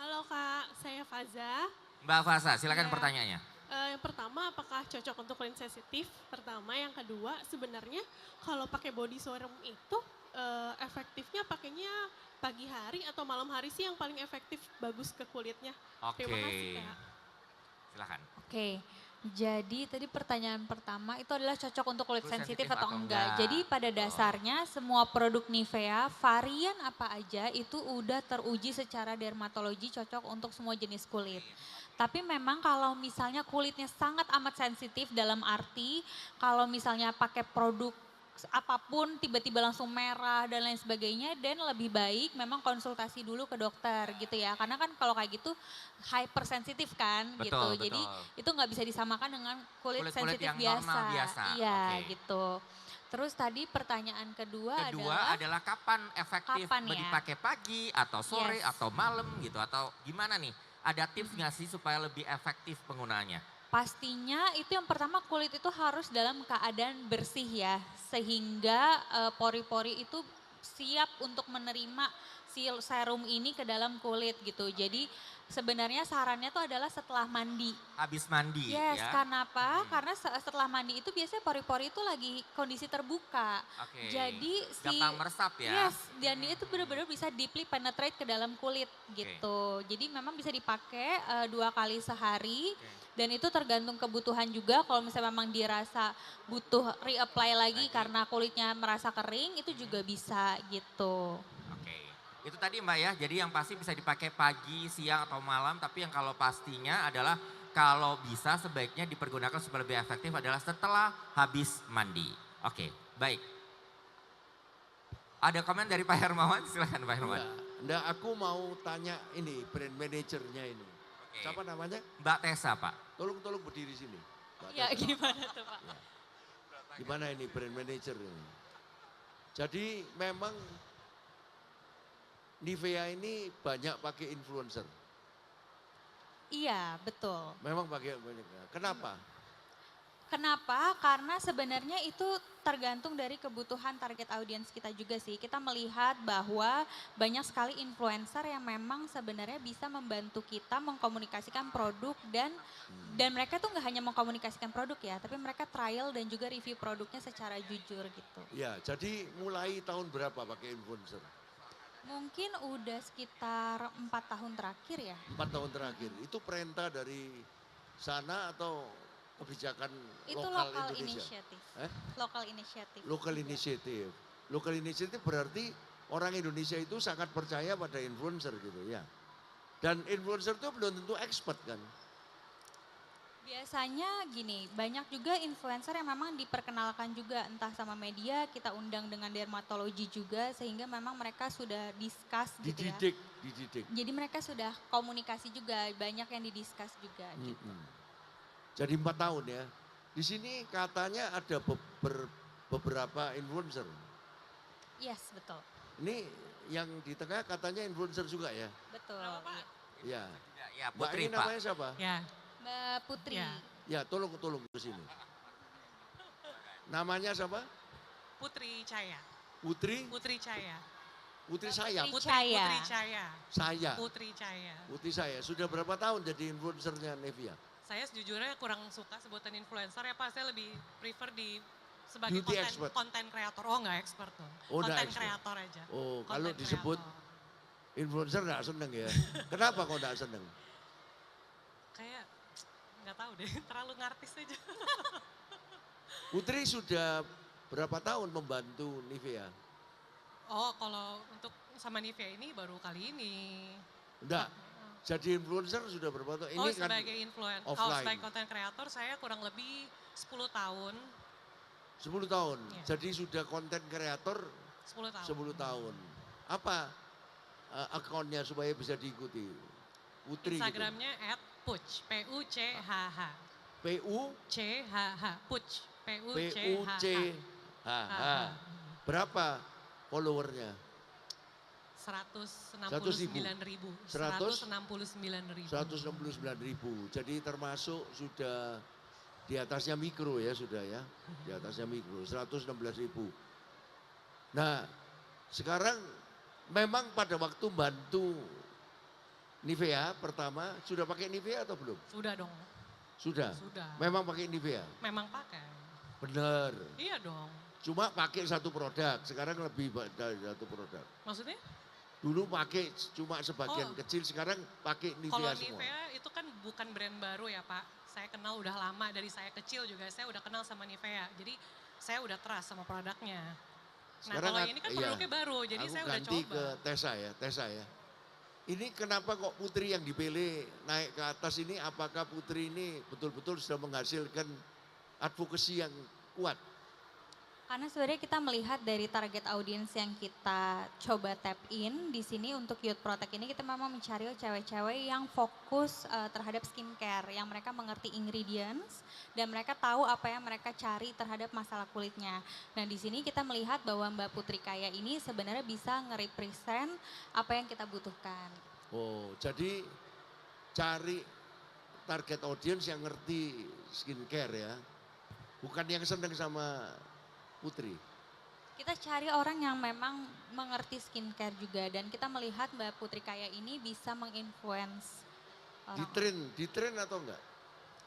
Halo Kak, saya Faza. Mbak Fasa, silakan Iya. pertanyaannya. Yang pertama, apakah cocok untuk kulit sensitif? Pertama, yang kedua, sebenarnya kalau pakai body serum itu efektifnya pakainya pagi hari atau malam hari sih yang paling efektif bagus ke kulitnya. Oke. Terima kasih Kak. Silakan. Oke, jadi tadi pertanyaan pertama itu adalah cocok untuk kulit Kulit sensitif sensitif atau atau enggak. enggak. Jadi pada dasarnya semua produk Nivea varian apa aja itu udah teruji secara dermatologi cocok untuk semua jenis kulit. Tapi memang kalau misalnya kulitnya sangat amat sensitif dalam arti kalau misalnya pakai produk apapun tiba-tiba langsung merah dan lain sebagainya dan lebih baik memang konsultasi dulu ke dokter gitu ya. Karena kan kalau kayak gitu hypersensitif kan Betul, gitu. betul. Jadi itu nggak bisa disamakan dengan kulit Kulit-kulit sensitif yang biasa. normal biasa, Iya oke. gitu. Terus tadi pertanyaan kedua Kedua adalah kapan efektif Kapan ya? dipakai pagi atau sore Yes. atau malam gitu atau gimana nih? Ada tips nggak sih supaya lebih efektif penggunaannya? pastinya itu yang pertama kulit itu harus dalam keadaan bersih ya. Sehingga pori-pori itu siap untuk menerima si serum ini ke dalam kulit gitu. Jadi sebenarnya sarannya tuh adalah setelah mandi. Habis mandi Yes, ya? karena apa? Karena setelah mandi itu biasanya pori-pori itu lagi kondisi terbuka. Oke. Jadi si Gampang meresap ya? Yes, dan dia itu benar-benar bisa deeply penetrate ke dalam kulit gitu. Jadi memang bisa dipakai 2 kali sehari. Dan itu tergantung kebutuhan juga. Kalau misalnya memang dirasa butuh reapply lagi karena kulitnya merasa kering, itu juga bisa gitu. Oke. Itu tadi Mbak ya, jadi yang pasti bisa dipakai pagi, siang, atau malam. Tapi yang kalau pastinya adalah kalau bisa sebaiknya dipergunakan supaya lebih efektif adalah setelah habis mandi. Oke, baik. Ada komen dari Pak Hermawan? Silakan Pak Hermawan. Nggak, aku mau tanya ini brand manajernya ini. Oke. Siapa namanya? Mbak Tessa Pak. Tolong berdiri sini. Mbak Ya Tessa. gimana tuh Pak? Gimana ini brand manager ini? Jadi memang Nivea ini banyak pakai influencer. Iya, betul. Memang pakai banyak. Kenapa? Kenapa? Karena sebenarnya itu tergantung dari kebutuhan target audiens kita juga sih. Kita melihat bahwa banyak sekali influencer yang memang sebenarnya bisa membantu kita mengkomunikasikan produk dan mereka tuh nggak hanya mengkomunikasikan produk ya, tapi mereka trial dan juga review produknya secara jujur gitu. Ya, jadi mulai tahun berapa pakai influencer? Mungkin udah sekitar 4 tahun terakhir ya. 4 tahun terakhir. Itu perintah dari sana atau kebijakan Itu lokal lokal Indonesia? initiative. Eh? Lokal initiative. Local initiative. Local initiative berarti orang Indonesia itu sangat percaya pada influencer gitu ya. Dan influencer itu belum tentu expert kan. Biasanya gini, banyak juga influencer yang memang diperkenalkan juga entah sama media, kita undang dengan dermatologi juga sehingga memang mereka sudah discuss gitu ya. Dididik. Jadi mereka sudah komunikasi juga, banyak yang didiscuss juga gitu. Jadi 4 tahun ya. Di sini katanya ada beberapa influencer. Yes, betul. Ini yang di tengah katanya influencer juga ya? Betul. Ya. Ya, Mbak Putri, ini Pak. namanya siapa? Ya, Mbak Putri. Ya. Ya, tolong ke sini. Namanya siapa? Putri Caya. Putri? Putri Caya. Putri saya. Putri Caya. Putri Caya. Saya. Putri Caya. Putri saya. Sudah berapa tahun jadi influencernya Nivea? Saya sejujurnya kurang suka sebutan influencer ya Pak, saya lebih prefer sebagai Beauty expert. konten kreator. Oh nggak expert dong, Oh, nggak konten expert. kreator aja. Oh, Content kalau disebut creator. influencer nggak seneng ya? Kenapa kok nggak seneng? Kayak nggak tahu deh, terlalu ngartis aja. Putri sudah berapa tahun membantu Nivea? Oh kalau untuk sama Nivea ini baru kali ini. Enggak, jadi influencer sudah berapa tahun? Ini Oh kan sebagai influencer, offline. sebagai konten kreator saya kurang lebih 10 tahun. 10 tahun, Iya. jadi sudah konten kreator 10 tahun. 10 tahun. Apa akunnya supaya bisa diikuti? Putri Instagramnya @puch, P-U-C-H-H. gitu. C-H-H, Puch, P-U-C-H-H. P-U-C-H-H. Berapa followernya? 169.000. 169.000. 169.000. Jadi termasuk sudah di atasnya mikro ya sudah ya. Di atasnya mikro 116.000. Nah, sekarang memang pada waktu bantu Nivea pertama sudah pakai Nivea atau belum? Sudah dong. Sudah. Sudah. Memang pakai Nivea. Memang pakai. Benar. Iya dong. Cuma pakai satu produk, sekarang lebih dari satu produk. Maksudnya? Dulu pakai cuma sebagian Oh. kecil, sekarang pakai Kalau Nivea semua. Nivea itu kan bukan brand baru ya Pak. Saya kenal udah lama, dari saya kecil juga saya udah kenal sama Nivea. Jadi saya udah trust sama produknya. Nah kalau ini kan produknya baru, jadi aku saya udah ganti coba. ke Tessa ya. Ini kenapa kok Putri yang dipilih naik ke atas ini, apakah Putri ini betul-betul sudah menghasilkan advokasi yang kuat? Karena sebenarnya kita melihat dari target audiens yang kita coba tap in di sini untuk Youth Protect ini kita memang mencari cewek-cewek yang fokus terhadap skincare, yang mereka mengerti ingredients dan mereka tahu apa yang mereka cari terhadap masalah kulitnya. Nah di sini kita melihat bahwa Mbak Putri Caya ini sebenarnya bisa nge-represent apa yang kita butuhkan. Oh, jadi cari target audiens yang ngerti skincare ya. Bukan yang seneng sama Putri. Kita cari orang yang memang mengerti skincare juga dan kita melihat Mbak Putri Caya ini bisa menginfluence orang. Di train atau enggak?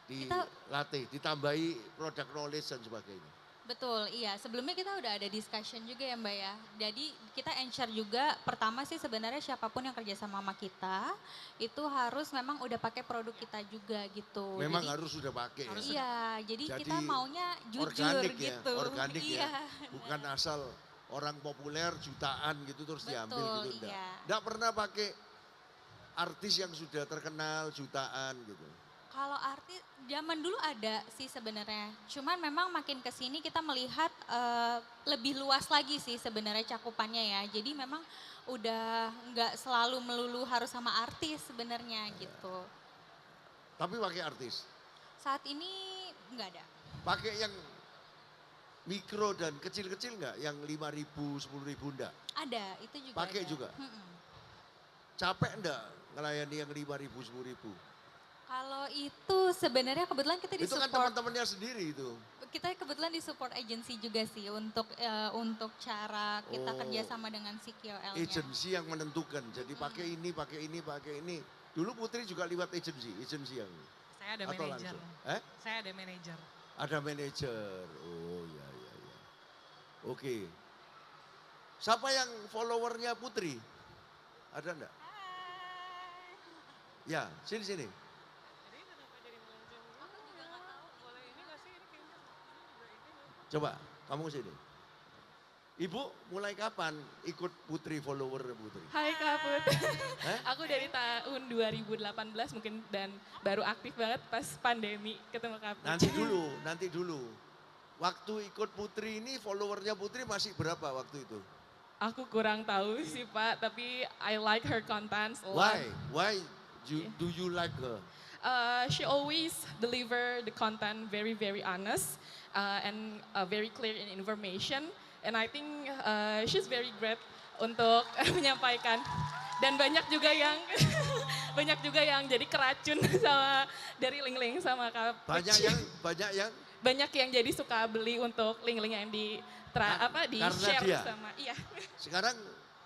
Dilatih, ditambahi product knowledge dan sebagainya. Betul, iya. Sebelumnya kita udah ada discussion juga ya Mbak ya. Jadi kita ensure juga pertama sih sebenarnya siapapun yang kerja sama kita itu harus memang udah pakai produk kita juga gitu. Memang Jadi, harus sudah pakai ya? Iya, jadi Jadi kita maunya jujur organik gitu. Ya, organik iya. ya. Bukan asal orang populer jutaan gitu terus diambil Betul, gitu enggak. iya. Enggak pernah pakai artis yang sudah terkenal jutaan gitu. Kalau artis zaman dulu ada sih sebenarnya. Cuman memang makin ke sini kita melihat lebih luas lagi sih sebenarnya cakupannya ya. Jadi memang udah nggak selalu melulu harus sama artis sebenarnya gitu. Tapi pakai artis. Saat ini nggak ada. Pakai yang mikro dan kecil-kecil nggak? Yang 5.000, 10.000 enggak? Ada, itu juga Pakai ada. juga? Mm-mm. Capek enggak ngelayani yang 5.000, 10.000? Kalau itu sebenarnya kebetulan kita Itu kan disupport, teman-temannya sendiri itu. kita kebetulan disupport agency juga sih untuk cara kita Oh. kerjasama dengan si KOL-nya. Agensi yang menentukan. Jadi pakai ini, pakai ini, pakai ini. Dulu Putri juga lewat agensi yang Saya ada atau manajer. langsung? Saya ada manajer. Ada manajer. Oh ya ya ya. Oke. Siapa yang followernya Putri? Ada enggak? Ya, sini. Coba, kamu sini. Ibu mulai kapan ikut Putri, follower Putri? Hai Kak Put, Eh? aku dari tahun 2018 mungkin dan baru aktif banget pas pandemi ketemu Kak Put. Nanti dulu. Waktu ikut Putri ini followernya Putri masih berapa waktu itu? Aku kurang tahu sih Pak, tapi I like her contents a lot. Why do you like her? She always deliver the content very honest and very clear in information. And I think she's very great untuk menyampaikan. Dan banyak juga yang jadi keracun sama dari link-link sama Kak Put. Banyak yang jadi suka beli untuk link-link yang di karena share dia. sama iya. Sekarang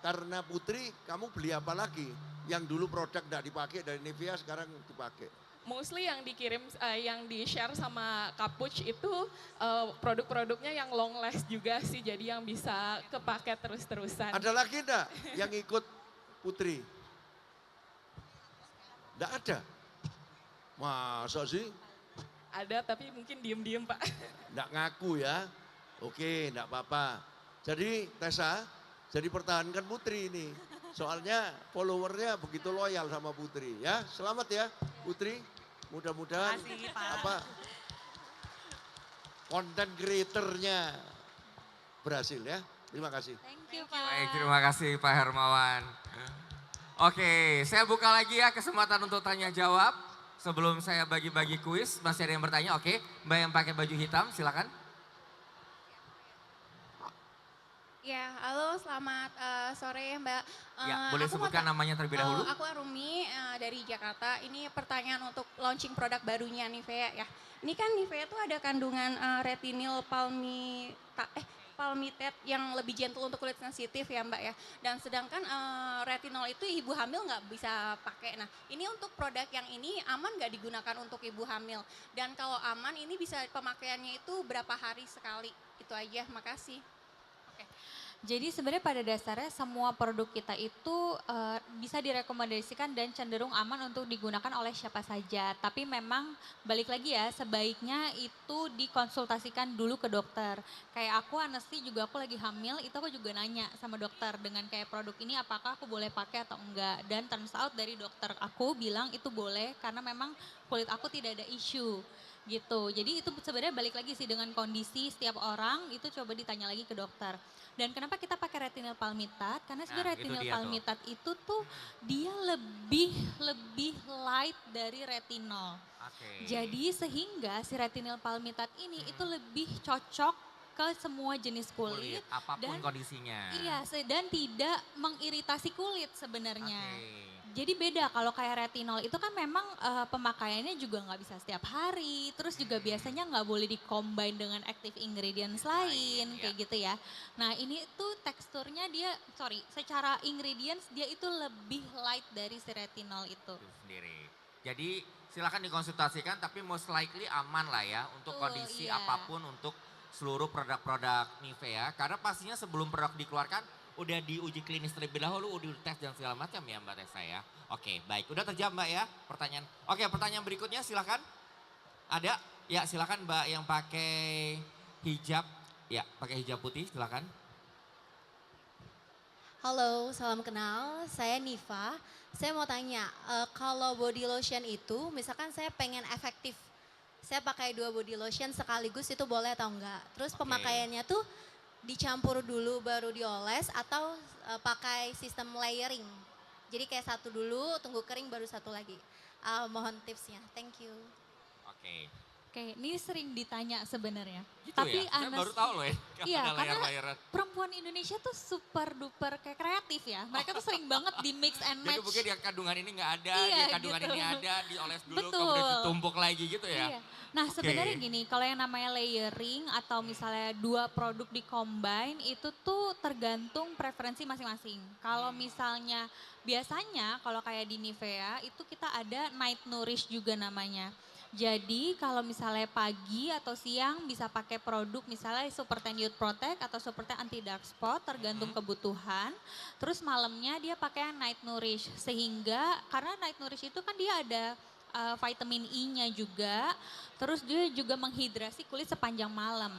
karena Putri, kamu beli apa lagi? Yang dulu produk tidak dipakai dari Nivea sekarang dipakai. Mostly yang dikirim, yang di-share sama Kapuch itu produk-produknya yang long last juga sih, jadi yang bisa kepake terus-terusan. Ada lagi enggak yang ikut Putri? Enggak ada? Masa sih? Ada tapi mungkin diem-diem Pak. Enggak ngaku ya? Oke, enggak apa-apa. Jadi Tessa, jadi pertahankan Putri ini. Soalnya followernya begitu loyal sama Putri ya. Selamat ya Putri. Mudah-mudahan konten creatornya berhasil ya. Terima kasih. Thank you Pak. Baik, terima kasih Pak Hermawan. Oke, saya buka lagi ya kesempatan untuk tanya jawab. Sebelum saya bagi-bagi kuis, masih ada yang bertanya? Oke, Mbak yang pakai baju hitam silakan. Ya, halo selamat sore Mbak. Ya, boleh sebutkan namanya terlebih dahulu. Aku Arumi dari Jakarta. Ini pertanyaan untuk launching produk barunya Nivea ya. Ini kan Nivea tuh ada kandungan retinil palmitate yang lebih gentle untuk kulit sensitif ya Mbak ya. Dan sedangkan retinol itu ibu hamil nggak bisa pakai. Nah ini untuk produk yang ini aman nggak digunakan untuk ibu hamil? Dan kalau aman ini bisa pemakaiannya itu berapa hari sekali? Itu aja, makasih. Jadi sebenarnya pada dasarnya semua produk kita itu bisa direkomendasikan dan cenderung aman untuk digunakan oleh siapa saja. Tapi memang balik lagi ya, sebaiknya itu dikonsultasikan dulu ke dokter. Kayak aku Anesti juga, aku lagi hamil, itu aku juga nanya sama dokter dengan kayak produk ini apakah aku boleh pakai atau enggak. Dan turns out dari dokter aku bilang itu boleh karena memang kulit aku tidak ada isu gitu. Jadi itu sebenarnya balik lagi sih dengan kondisi setiap orang, itu coba ditanya lagi ke dokter. Dan kenapa kita pakai retinil palmitate? Karena sebenarnya retinil palmitate itu tuh dia lebih light dari retinol. Jadi sehingga si retinil palmitate ini itu lebih cocok ke semua jenis kulit apapun kondisinya. Iya, dan tidak mengiritasi kulit sebenarnya. Jadi beda kalau kayak retinol itu kan memang pemakaiannya juga nggak bisa setiap hari. Terus juga biasanya nggak boleh di-combine dengan active ingredients lain kayak gitu ya. Nah ini tuh teksturnya dia, secara ingredients dia itu lebih light dari si retinol itu. Sendiri. Jadi silakan dikonsultasikan tapi most likely aman lah ya untuk kondisi apapun untuk seluruh produk-produk Nivea. Karena pastinya sebelum produk dikeluarkan udah diuji klinis terlebih dahulu, udah tes dan segala macam ya Mbak Tessa ya. Oke, baik. Udah terjawab Mbak ya pertanyaan. Oke, pertanyaan berikutnya silakan. Ada? Ya, silakan Mbak yang pakai hijab. Ya, pakai hijab putih silakan. Halo, salam kenal. Saya Niva. Saya mau tanya, kalau body lotion itu misalkan saya pengen efektif. Saya pakai 2 body lotion sekaligus itu boleh atau enggak? Terus pemakaiannya tuh dicampur dulu baru dioles atau pakai sistem layering. Jadi kayak satu dulu, tunggu kering baru satu lagi. Mohon tipsnya, thank you. Oke. Oke, ini sering ditanya sebenarnya. Gitu Tapi ya? Saya baru tahu loh ya. Iya, Ada karena layer-layeran. perempuan Indonesia tuh super duper kayak kreatif ya. Mereka tuh sering banget di mix and Jadi match. mungkin yang kandungan ini nggak ada, Iya, yang kandungan gitu. ini ada, dioles dulu, Betul. kemudian ditumpuk lagi gitu ya. Iya. Nah Oke. sebenarnya gini, kalau yang namanya layering atau misalnya dua produk di-combine itu tuh tergantung preferensi masing-masing. Kalau misalnya biasanya kalau kayak di Nivea itu kita ada night nourish juga namanya. Jadi kalau misalnya pagi atau siang bisa pakai produk misalnya Super Tan Youth Protect atau Super Tan Anti Dark Spot tergantung kebutuhan. Terus malamnya dia pakai yang Night Nourish sehingga karena Night Nourish itu kan dia ada vitamin E-nya juga. Terus dia juga menghidrasi kulit sepanjang malam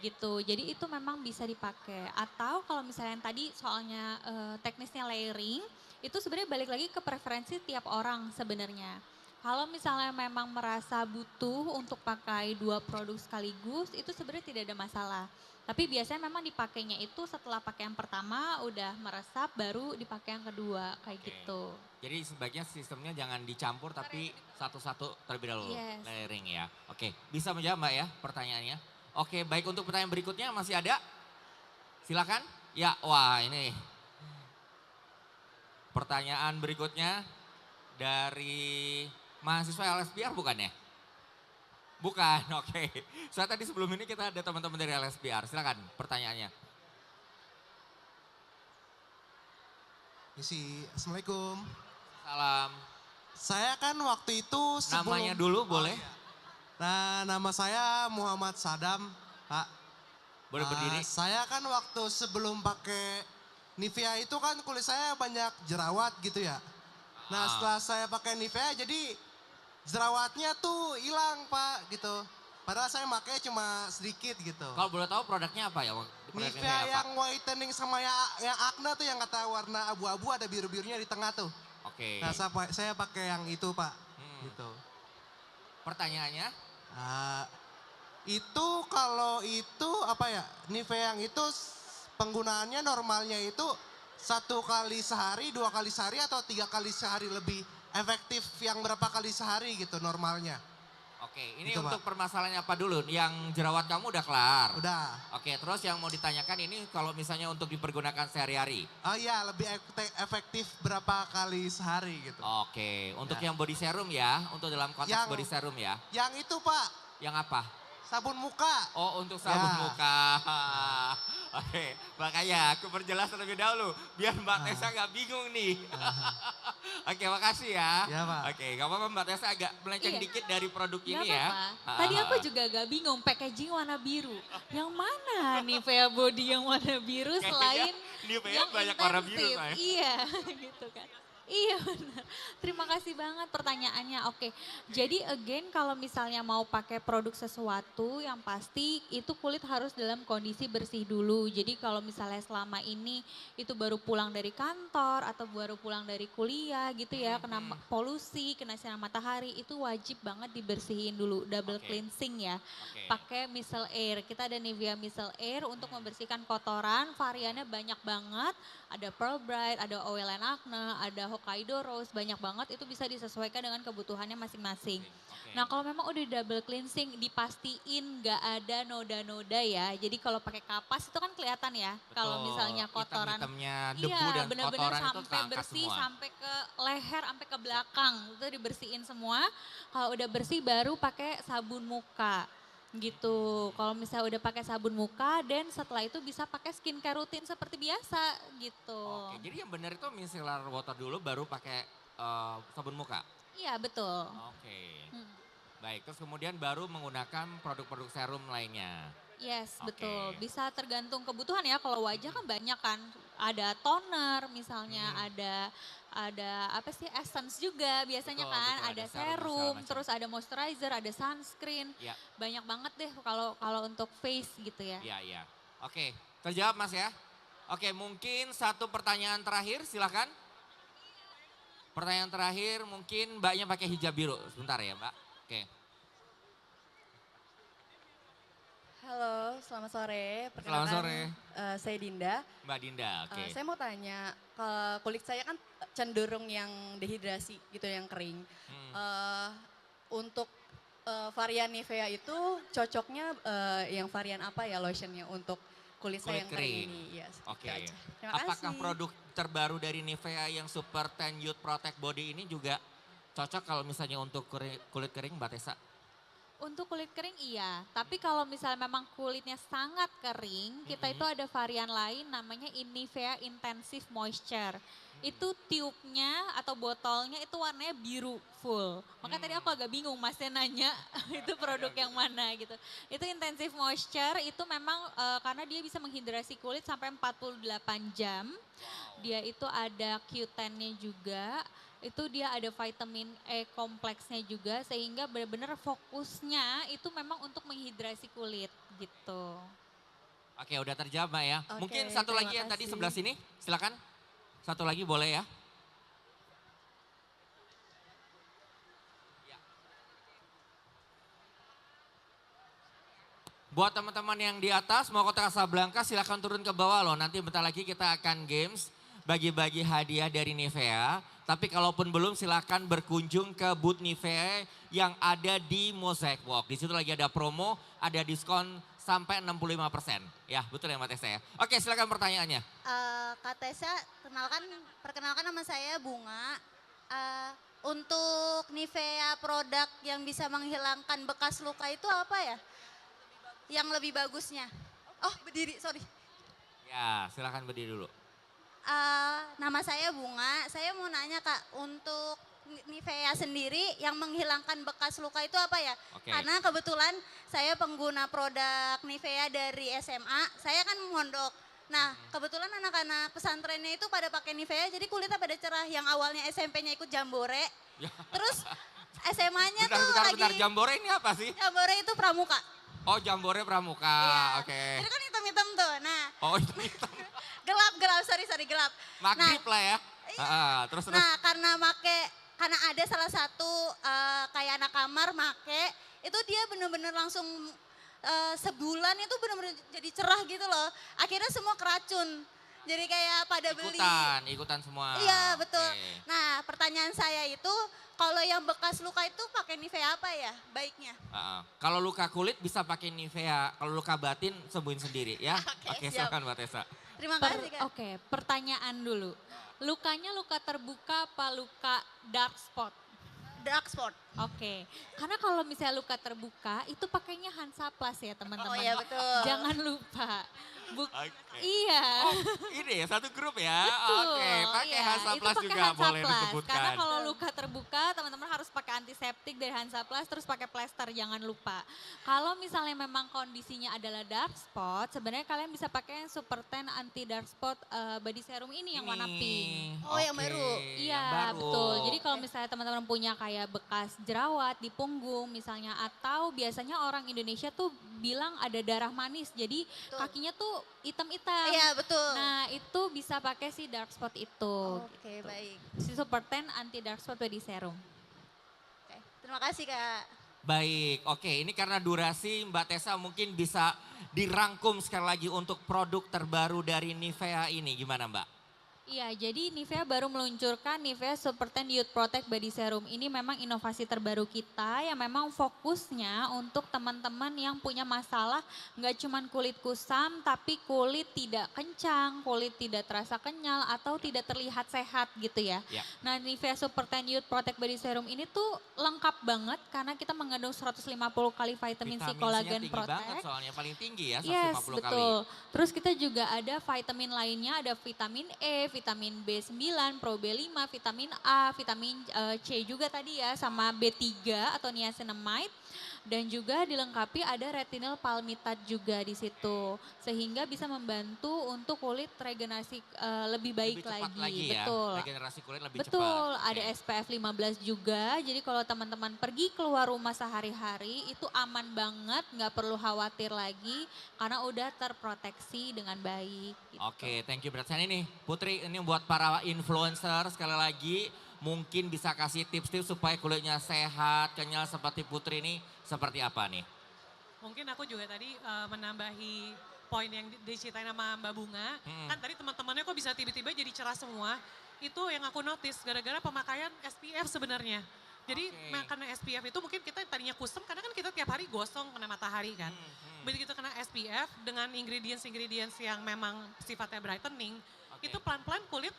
gitu. Jadi itu memang bisa dipakai. Atau kalau misalnya yang tadi soalnya teknisnya layering itu sebenarnya balik lagi ke preferensi tiap orang sebenarnya. Kalau misalnya memang merasa butuh untuk pakai dua produk sekaligus, itu sebenarnya tidak ada masalah. Tapi biasanya memang dipakainya itu setelah pakai yang pertama udah meresap, baru dipakai yang kedua, kayak gitu. Jadi sebaiknya sistemnya jangan dicampur tapi satu-satu terlebih dahulu Yes. layering ya. Oke, bisa menjawab Mbak ya pertanyaannya? Oke, baik untuk pertanyaan berikutnya masih ada? Silakan. Ya, wah ini. Pertanyaan berikutnya dari mahasiswa LSPR bukan ya? Bukan, oke. Soalnya tadi sebelum ini kita ada teman-teman dari LSPR. Silakan pertanyaannya. Misi, Assalamualaikum. Salam. Saya kan waktu itu sebelum... Namanya dulu boleh? iya. Nah, nama saya Muhammad Sadam, Pak. Boleh berdiri? Saya kan waktu sebelum pakai Nivea itu kan kulit saya banyak jerawat gitu ya. Nah, setelah saya pakai Nivea jadi jerawatnya tuh hilang, Pak, gitu. Padahal saya makanya cuma sedikit gitu. Kalau boleh tahu produknya apa ya? Produknya Nivea apa? yang whitening sama yang acne tuh yang kata warna abu-abu ada biru-birunya di tengah tuh. Oke. Nah, saya pakai yang itu, Pak. Gitu. Pertanyaannya? Itu kalau itu apa ya? Nivea yang itu penggunaannya normalnya itu 1 kali sehari, 2 kali sehari atau 3 kali sehari lebih efektif yang berapa kali sehari gitu normalnya. Oke, ini Gitu, untuk Pak. permasalahannya apa dulu? Yang jerawat kamu udah kelar? Udah. Oke, terus yang mau ditanyakan ini kalau misalnya untuk dipergunakan sehari-hari? Oh iya, lebih efektif berapa kali sehari gitu. Oke, untuk Ya. yang body serum ya, untuk dalam konteks Yang- body serum ya. Yang itu, Pak, Yang apa? sabun muka. Oh, untuk sabun Ya. muka. Oke, makanya aku perjelas terlebih dahulu biar Mbak Tessa nggak bingung nih. Oke, makasih ya. Ya, Pak. Oke, nggak apa-apa Mbak Tessa agak melenceng Iya. dikit dari produk Nggak ini ya. apa-apa. Tadi aku juga agak bingung, packaging warna biru. Yang mana Nivea Body yang warna biru Kayaknya selain Nivea yang banyak warna biru, intensif? saya. Iya, gitu kan. Iya benar. Terima kasih banget pertanyaannya. Oke, jadi again kalau misalnya mau pakai produk sesuatu yang pasti itu kulit harus dalam kondisi bersih dulu. Jadi kalau misalnya selama ini itu baru pulang dari kantor atau baru pulang dari kuliah gitu ya, kena polusi, kena sinar matahari, itu wajib banget dibersihin dulu, double cleansing ya. Pakai Micelle Air, kita ada Nivea Micelle Air untuk membersihkan kotoran, variannya banyak banget. Ada Pearl Bright, ada Oil and Acne, ada Hokkaido Rose, banyak banget, itu bisa disesuaikan dengan kebutuhannya masing-masing. Nah kalau memang udah double cleansing, dipastiin nggak ada noda-noda ya. Jadi kalau pakai kapas itu kan kelihatan ya, kalau misalnya kotoran. Hitam-hitamnya debu Iya, dan benar-benar kotoran itu sampai keangkat bersih, semua. sampai ke leher, sampai ke belakang, itu dibersihin semua. Kalau udah bersih baru pakai sabun muka gitu. Kalau misalnya udah pakai sabun muka, dan setelah itu bisa pakai skincare rutin seperti biasa gitu. Oke, jadi yang benar itu micellar water dulu baru pakai sabun muka. Iya betul. Oke. Hmm. Baik, terus kemudian baru menggunakan produk-produk serum lainnya. Yes, Oke. betul. Bisa tergantung kebutuhan ya. Kalau wajah kan banyak kan. Ada toner misalnya, ada apa sih, essence juga biasanya Betul, kan. betul, Ada ada serum, segala serum, macam. terus ada moisturizer, ada sunscreen. Ya. Banyak banget deh kalau untuk face gitu ya. Iya, iya. Oke, terjawab Mas ya. Oke, mungkin satu pertanyaan terakhir, silakan. Pertanyaan terakhir mungkin Mbaknya pakai hijab biru. Sebentar ya Mbak. Oke. Halo, selamat sore. Selamat sore. Saya Dinda. Mbak Dinda, oke. Saya mau tanya, kulit saya kan cenderung yang dehidrasi gitu, yang kering. Hmm. Untuk varian Nivea itu cocoknya yang varian apa ya lotionnya untuk kulit saya yang kering ini? Ya, Oke. Terima Apakah kasih. produk terbaru dari Nivea yang Super Tan Youth Protect Body ini juga cocok kalau misalnya untuk kulit kering Mbak Tessa? Untuk kulit kering iya, tapi kalau misalnya memang kulitnya sangat kering, kita itu ada varian lain namanya Nivea Intensive Moisture. Itu tube-nya atau botolnya itu warnanya biru full. Makanya tadi aku agak bingung masnya nanya itu produk yang mana gitu. Itu Intensive Moisture itu memang karena dia bisa menghidrasi kulit sampai 48 jam. Dia itu ada Q10-nya juga. Itu dia ada vitamin E kompleksnya juga sehingga benar-benar fokusnya itu memang untuk menghidrasi kulit gitu. Oke, udah terjawab Mbak ya. Oke, Mungkin satu lagi yang terima tadi kasih. sebelah sini, silakan. Satu lagi boleh ya. Buat teman-teman yang di atas mau Kota Casablanca silakan turun ke bawah loh. Nanti bentar lagi kita akan games bagi-bagi hadiah dari Nivea. Tapi kalaupun belum silakan berkunjung ke booth Nivea yang ada di Mosaic Walk. Di situ lagi ada promo, ada diskon sampai 65%. Ya betul ya Mbak Tessa ya. Oke silakan pertanyaannya. Kak Tessa, perkenalkan nama saya Bunga. Untuk Nivea produk yang bisa menghilangkan bekas luka itu apa ya? Yang lebih bagusnya? Oh berdiri, sorry. Ya silakan berdiri dulu. Nama saya Bunga, saya mau nanya Kak, untuk Nivea sendiri yang menghilangkan bekas luka itu apa ya? Oke. Karena kebetulan saya pengguna produk Nivea dari SMA, saya kan mondok. Nah kebetulan anak-anak pesantrennya itu pada pakai Nivea jadi kulitnya pada cerah. Yang awalnya SMP-nya ikut Jambore, terus SMA-nya tuh lagi... Bentar, Jambore ini apa sih? Jambore itu pramuka. Oh Jambore Pramuka, oke. Itu kan hitam-hitam tuh, nah Oh itu gelap, sorry gelap. maghrib lah ya. Terus. Nah karena ada salah satu kayak anak kamar make, itu dia bener-bener langsung sebulan itu bener-bener jadi cerah gitu loh. Akhirnya semua keracun. Jadi kayak pada beli. Ikutan semua. Iya betul. Oke. Nah pertanyaan saya itu kalau yang bekas luka itu pakai Nivea apa ya baiknya? Kalau luka kulit bisa pakai Nivea, kalau luka batin sembuhin sendiri ya. Oke, siap. silakan Mbak Tessa. Terima kasih Kak. Oke, pertanyaan dulu. Lukanya luka terbuka apa luka dark spot? Dark spot. Oke, karena kalau misalnya luka terbuka itu pakainya Hansaplast ya teman-teman. Oh iya betul. Jangan lupa. Oke. Iya. Oh, ini ya satu grup ya. Betul, Oke, pakai iya. Hansaplast Itu pakai juga boleh Hansaplast. disebutkan. Karena kalau luka terbuka teman-teman harus pakai antiseptik dari Hansaplast terus pakai plester jangan lupa. Kalau misalnya memang kondisinya adalah dark spot, sebenarnya kalian bisa pakai yang Super Tan Anti Dark Spot Body Serum ini yang warna pink. Oh yang baru. Iya yang baru. betul. Jadi kalau misalnya teman-teman punya kayak bekas jerawat di punggung misalnya atau biasanya orang Indonesia tuh bilang ada darah manis. Jadi kakinya tuh hitam-hitam. Iya betul. Nah itu bisa pakai si dark spot itu. Oke baik. Si Super Tan Anti Dark Spot Body Serum. Oke, terima kasih Kak. Baik, oke ini karena durasi Mbak Tessa mungkin bisa dirangkum sekali lagi untuk produk terbaru dari Nivea ini. Gimana Mbak? Iya, jadi Nivea baru meluncurkan Nivea Super Tan Youth Protect Body Serum. Ini memang inovasi terbaru kita yang memang fokusnya untuk teman-teman yang punya masalah nggak cuman kulit kusam tapi kulit tidak kencang, kulit tidak terasa kenyal atau tidak terlihat sehat gitu ya. Ya. Nah Nivea Super Tan Youth Protect Body Serum ini tuh lengkap banget karena kita mengandung 150 kali vitamin C, kolagen, tinggi protect. banget soalnya paling tinggi ya 150 Yes, kali. betul. Terus kita juga ada vitamin lainnya, ada vitamin E, vitamin B9, Pro B5, vitamin A, vitamin C juga tadi ya, sama B3 atau niacinamide. Dan juga dilengkapi ada retinol palmitate juga di situ. Sehingga bisa membantu untuk kulit regenerasi lebih baik Lebih cepat lagi ya, Betul. regenerasi kulit lebih Betul, cepat. ada SPF 15 juga. Jadi kalau teman-teman pergi keluar rumah sehari-hari itu aman banget, nggak perlu khawatir lagi karena udah terproteksi dengan baik. Gitu. Oke, thank you berat. Ini Putri, ini buat para influencer sekali lagi mungkin bisa kasih tips-tips supaya kulitnya sehat, kenyal seperti Putri ini seperti apa nih? Mungkin aku juga tadi menambahi poin yang diceritain sama Mbak Bunga. Kan tadi teman-temannya kok bisa tiba-tiba jadi cerah semua. Itu yang aku notice gara-gara pemakaian SPF sebenarnya. Jadi karena SPF itu mungkin kita tadinya kusam karena kan kita tiap hari gosong kena matahari kan. Begitu kena SPF dengan ingredients yang memang sifatnya brightening, itu pelan-pelan kulit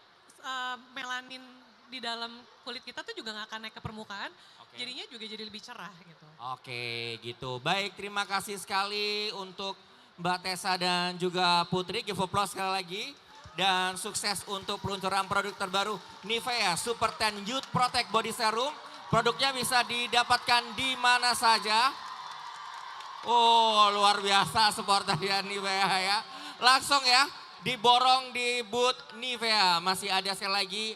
melanin di dalam kulit kita tuh juga nggak akan naik ke permukaan, jadinya juga jadi lebih cerah gitu. Oke gitu. Baik, terima kasih sekali untuk Mbak Tessa dan juga Putri. Give applause sekali lagi. Dan sukses untuk peluncuran produk terbaru Nivea Super Tan Youth Protect Body Serum. Produknya bisa didapatkan di mana saja. Oh, luar biasa supporternya Nivea ya. Langsung ya, diborong di booth Nivea. Masih ada sekali lagi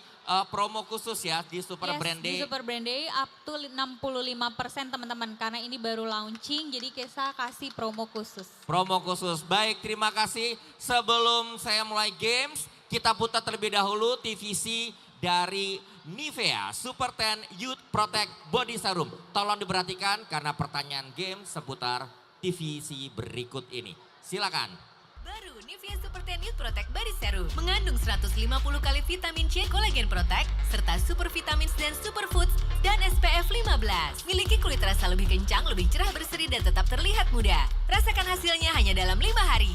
promo khusus ya di Super Brand Day. Di Super Brand Day up to 65% teman-teman. Karena ini baru launching, jadi kita kasih promo khusus. Promo khusus. Baik, terima kasih. Sebelum saya mulai games, kita putar terlebih dahulu TVC dari Nivea Super Tan Youth Protect Body Serum. Tolong diperhatikan karena pertanyaan game seputar TVC berikut ini. Silakan. Baru Nivea Super Tan Youth Protect Body Serum mengandung 150 kali vitamin C Collagen Protect serta super vitamins dan superfoods dan SPF 15. Miliki kulit terasa lebih kencang, lebih cerah berseri dan tetap terlihat muda. Rasakan hasilnya hanya dalam 5 hari.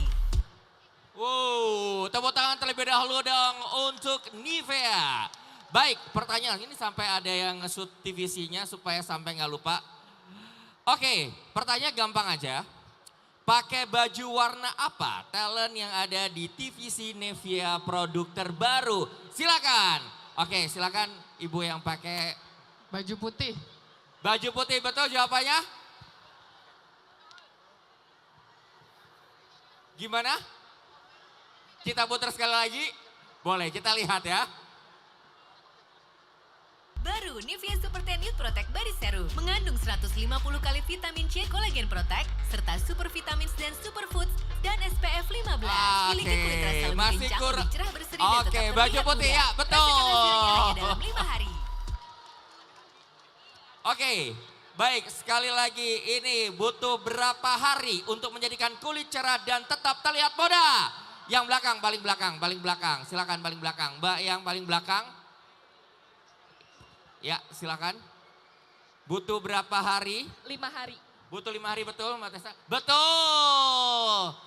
Wow, tepuk tangan terlebih dahulu dong untuk Nivea. Baik, pertanyaan ini sampai ada yang nge-shoot TVC-nya supaya sampai nggak lupa. Oke, pertanyaan gampang aja. Pakai baju warna apa talent yang ada di TVC Nivea produk terbaru? Silakan. Oke, silakan ibu yang pakai baju putih. Baju putih, betul jawabannya? Gimana? Kita putar sekali lagi. Boleh, kita lihat ya. Baru Nivea Super Tan Youth Protect Body Serum mengandung 150 kali vitamin C Collagen Protect serta super vitamins dan superfoods dan SPF 15. Miliki kulit terasa lebih kencang, lebih cerah berseri dan tetap terlihat baju putih muda. ya, betul. Rasakan hasilnya hanya dalam 5 hari. Oke, baik sekali lagi ini butuh berapa hari untuk menjadikan kulit cerah dan tetap terlihat muda? Yang belakang, paling belakang. Silakan paling belakang. Mbak yang paling belakang. Ya, silakan. Butuh berapa hari? 5 hari. Butuh 5 hari, betul Mbak Tessa? Betul.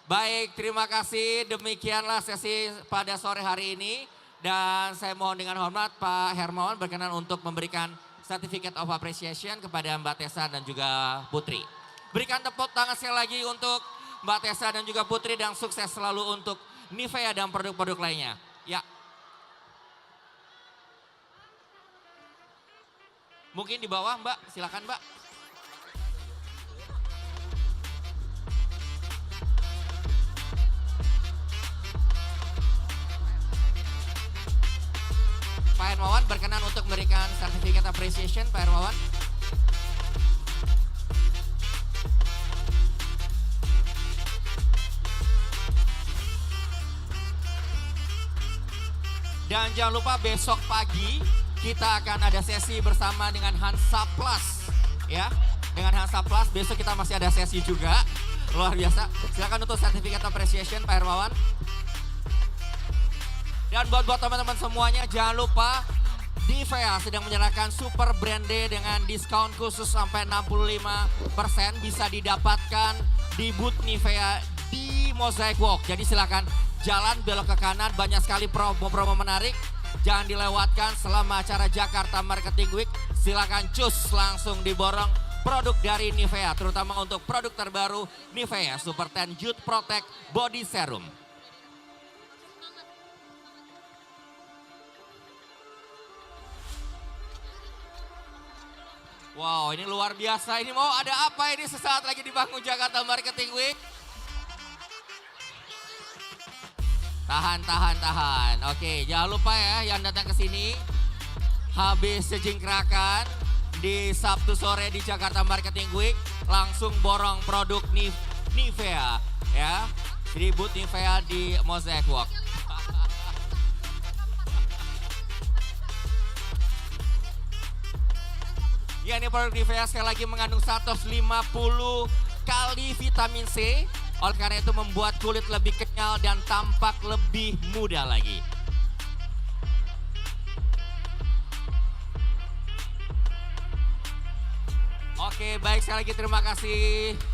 Baik, terima kasih. Demikianlah sesi pada sore hari ini. Dan saya mohon dengan hormat Pak Hermawan berkenan untuk memberikan Certificate of Appreciation kepada Mbak Tessa dan juga Putri. Berikan tepuk tangan sekali lagi untuk Mbak Tessa dan juga Putri dan sukses selalu untuk Nivea dan produk-produk lainnya. Ya. Mungkin di bawah Mbak, silakan Mbak. Pak Hermawan berkenan untuk memberikan Certificate Appreciation, Pak Hermawan. Dan jangan lupa besok pagi kita akan ada sesi bersama dengan Hansa Plus. Ya, dengan Hansa Plus besok kita masih ada sesi juga. Luar biasa. Silakan untuk Certificate Appreciation Pak Hermawan. Dan buat teman-teman semuanya jangan lupa Nivea sedang menyerahkan Super Brand Day dengan diskon khusus sampai 65% bisa didapatkan di booth Nivea di Mosaic Walk. Jadi silakan jalan belok ke kanan, banyak sekali promo-promo menarik. Jangan dilewatkan selama acara Jakarta Marketing Week. Silakan cus langsung diborong produk dari Nivea, terutama untuk produk terbaru Nivea Super Tan Youth Protect Body Serum. Wow, ini luar biasa. Ini mau ada apa ini sesaat lagi dibangun Jakarta Marketing Week? Tahan. Oke, jangan lupa ya yang datang ke sini habis sejingkrakan di Sabtu sore di Jakarta Marketing Week langsung borong produk Nivea ya. Di booth Nivea di Mosaic Walk. Ya, ini produk Nivea sekali lagi mengandung 150 kali vitamin C. Oleh karena itu membuat kulit lebih kenyal dan tampak lebih muda lagi. Oke, baik sekali lagi terima kasih.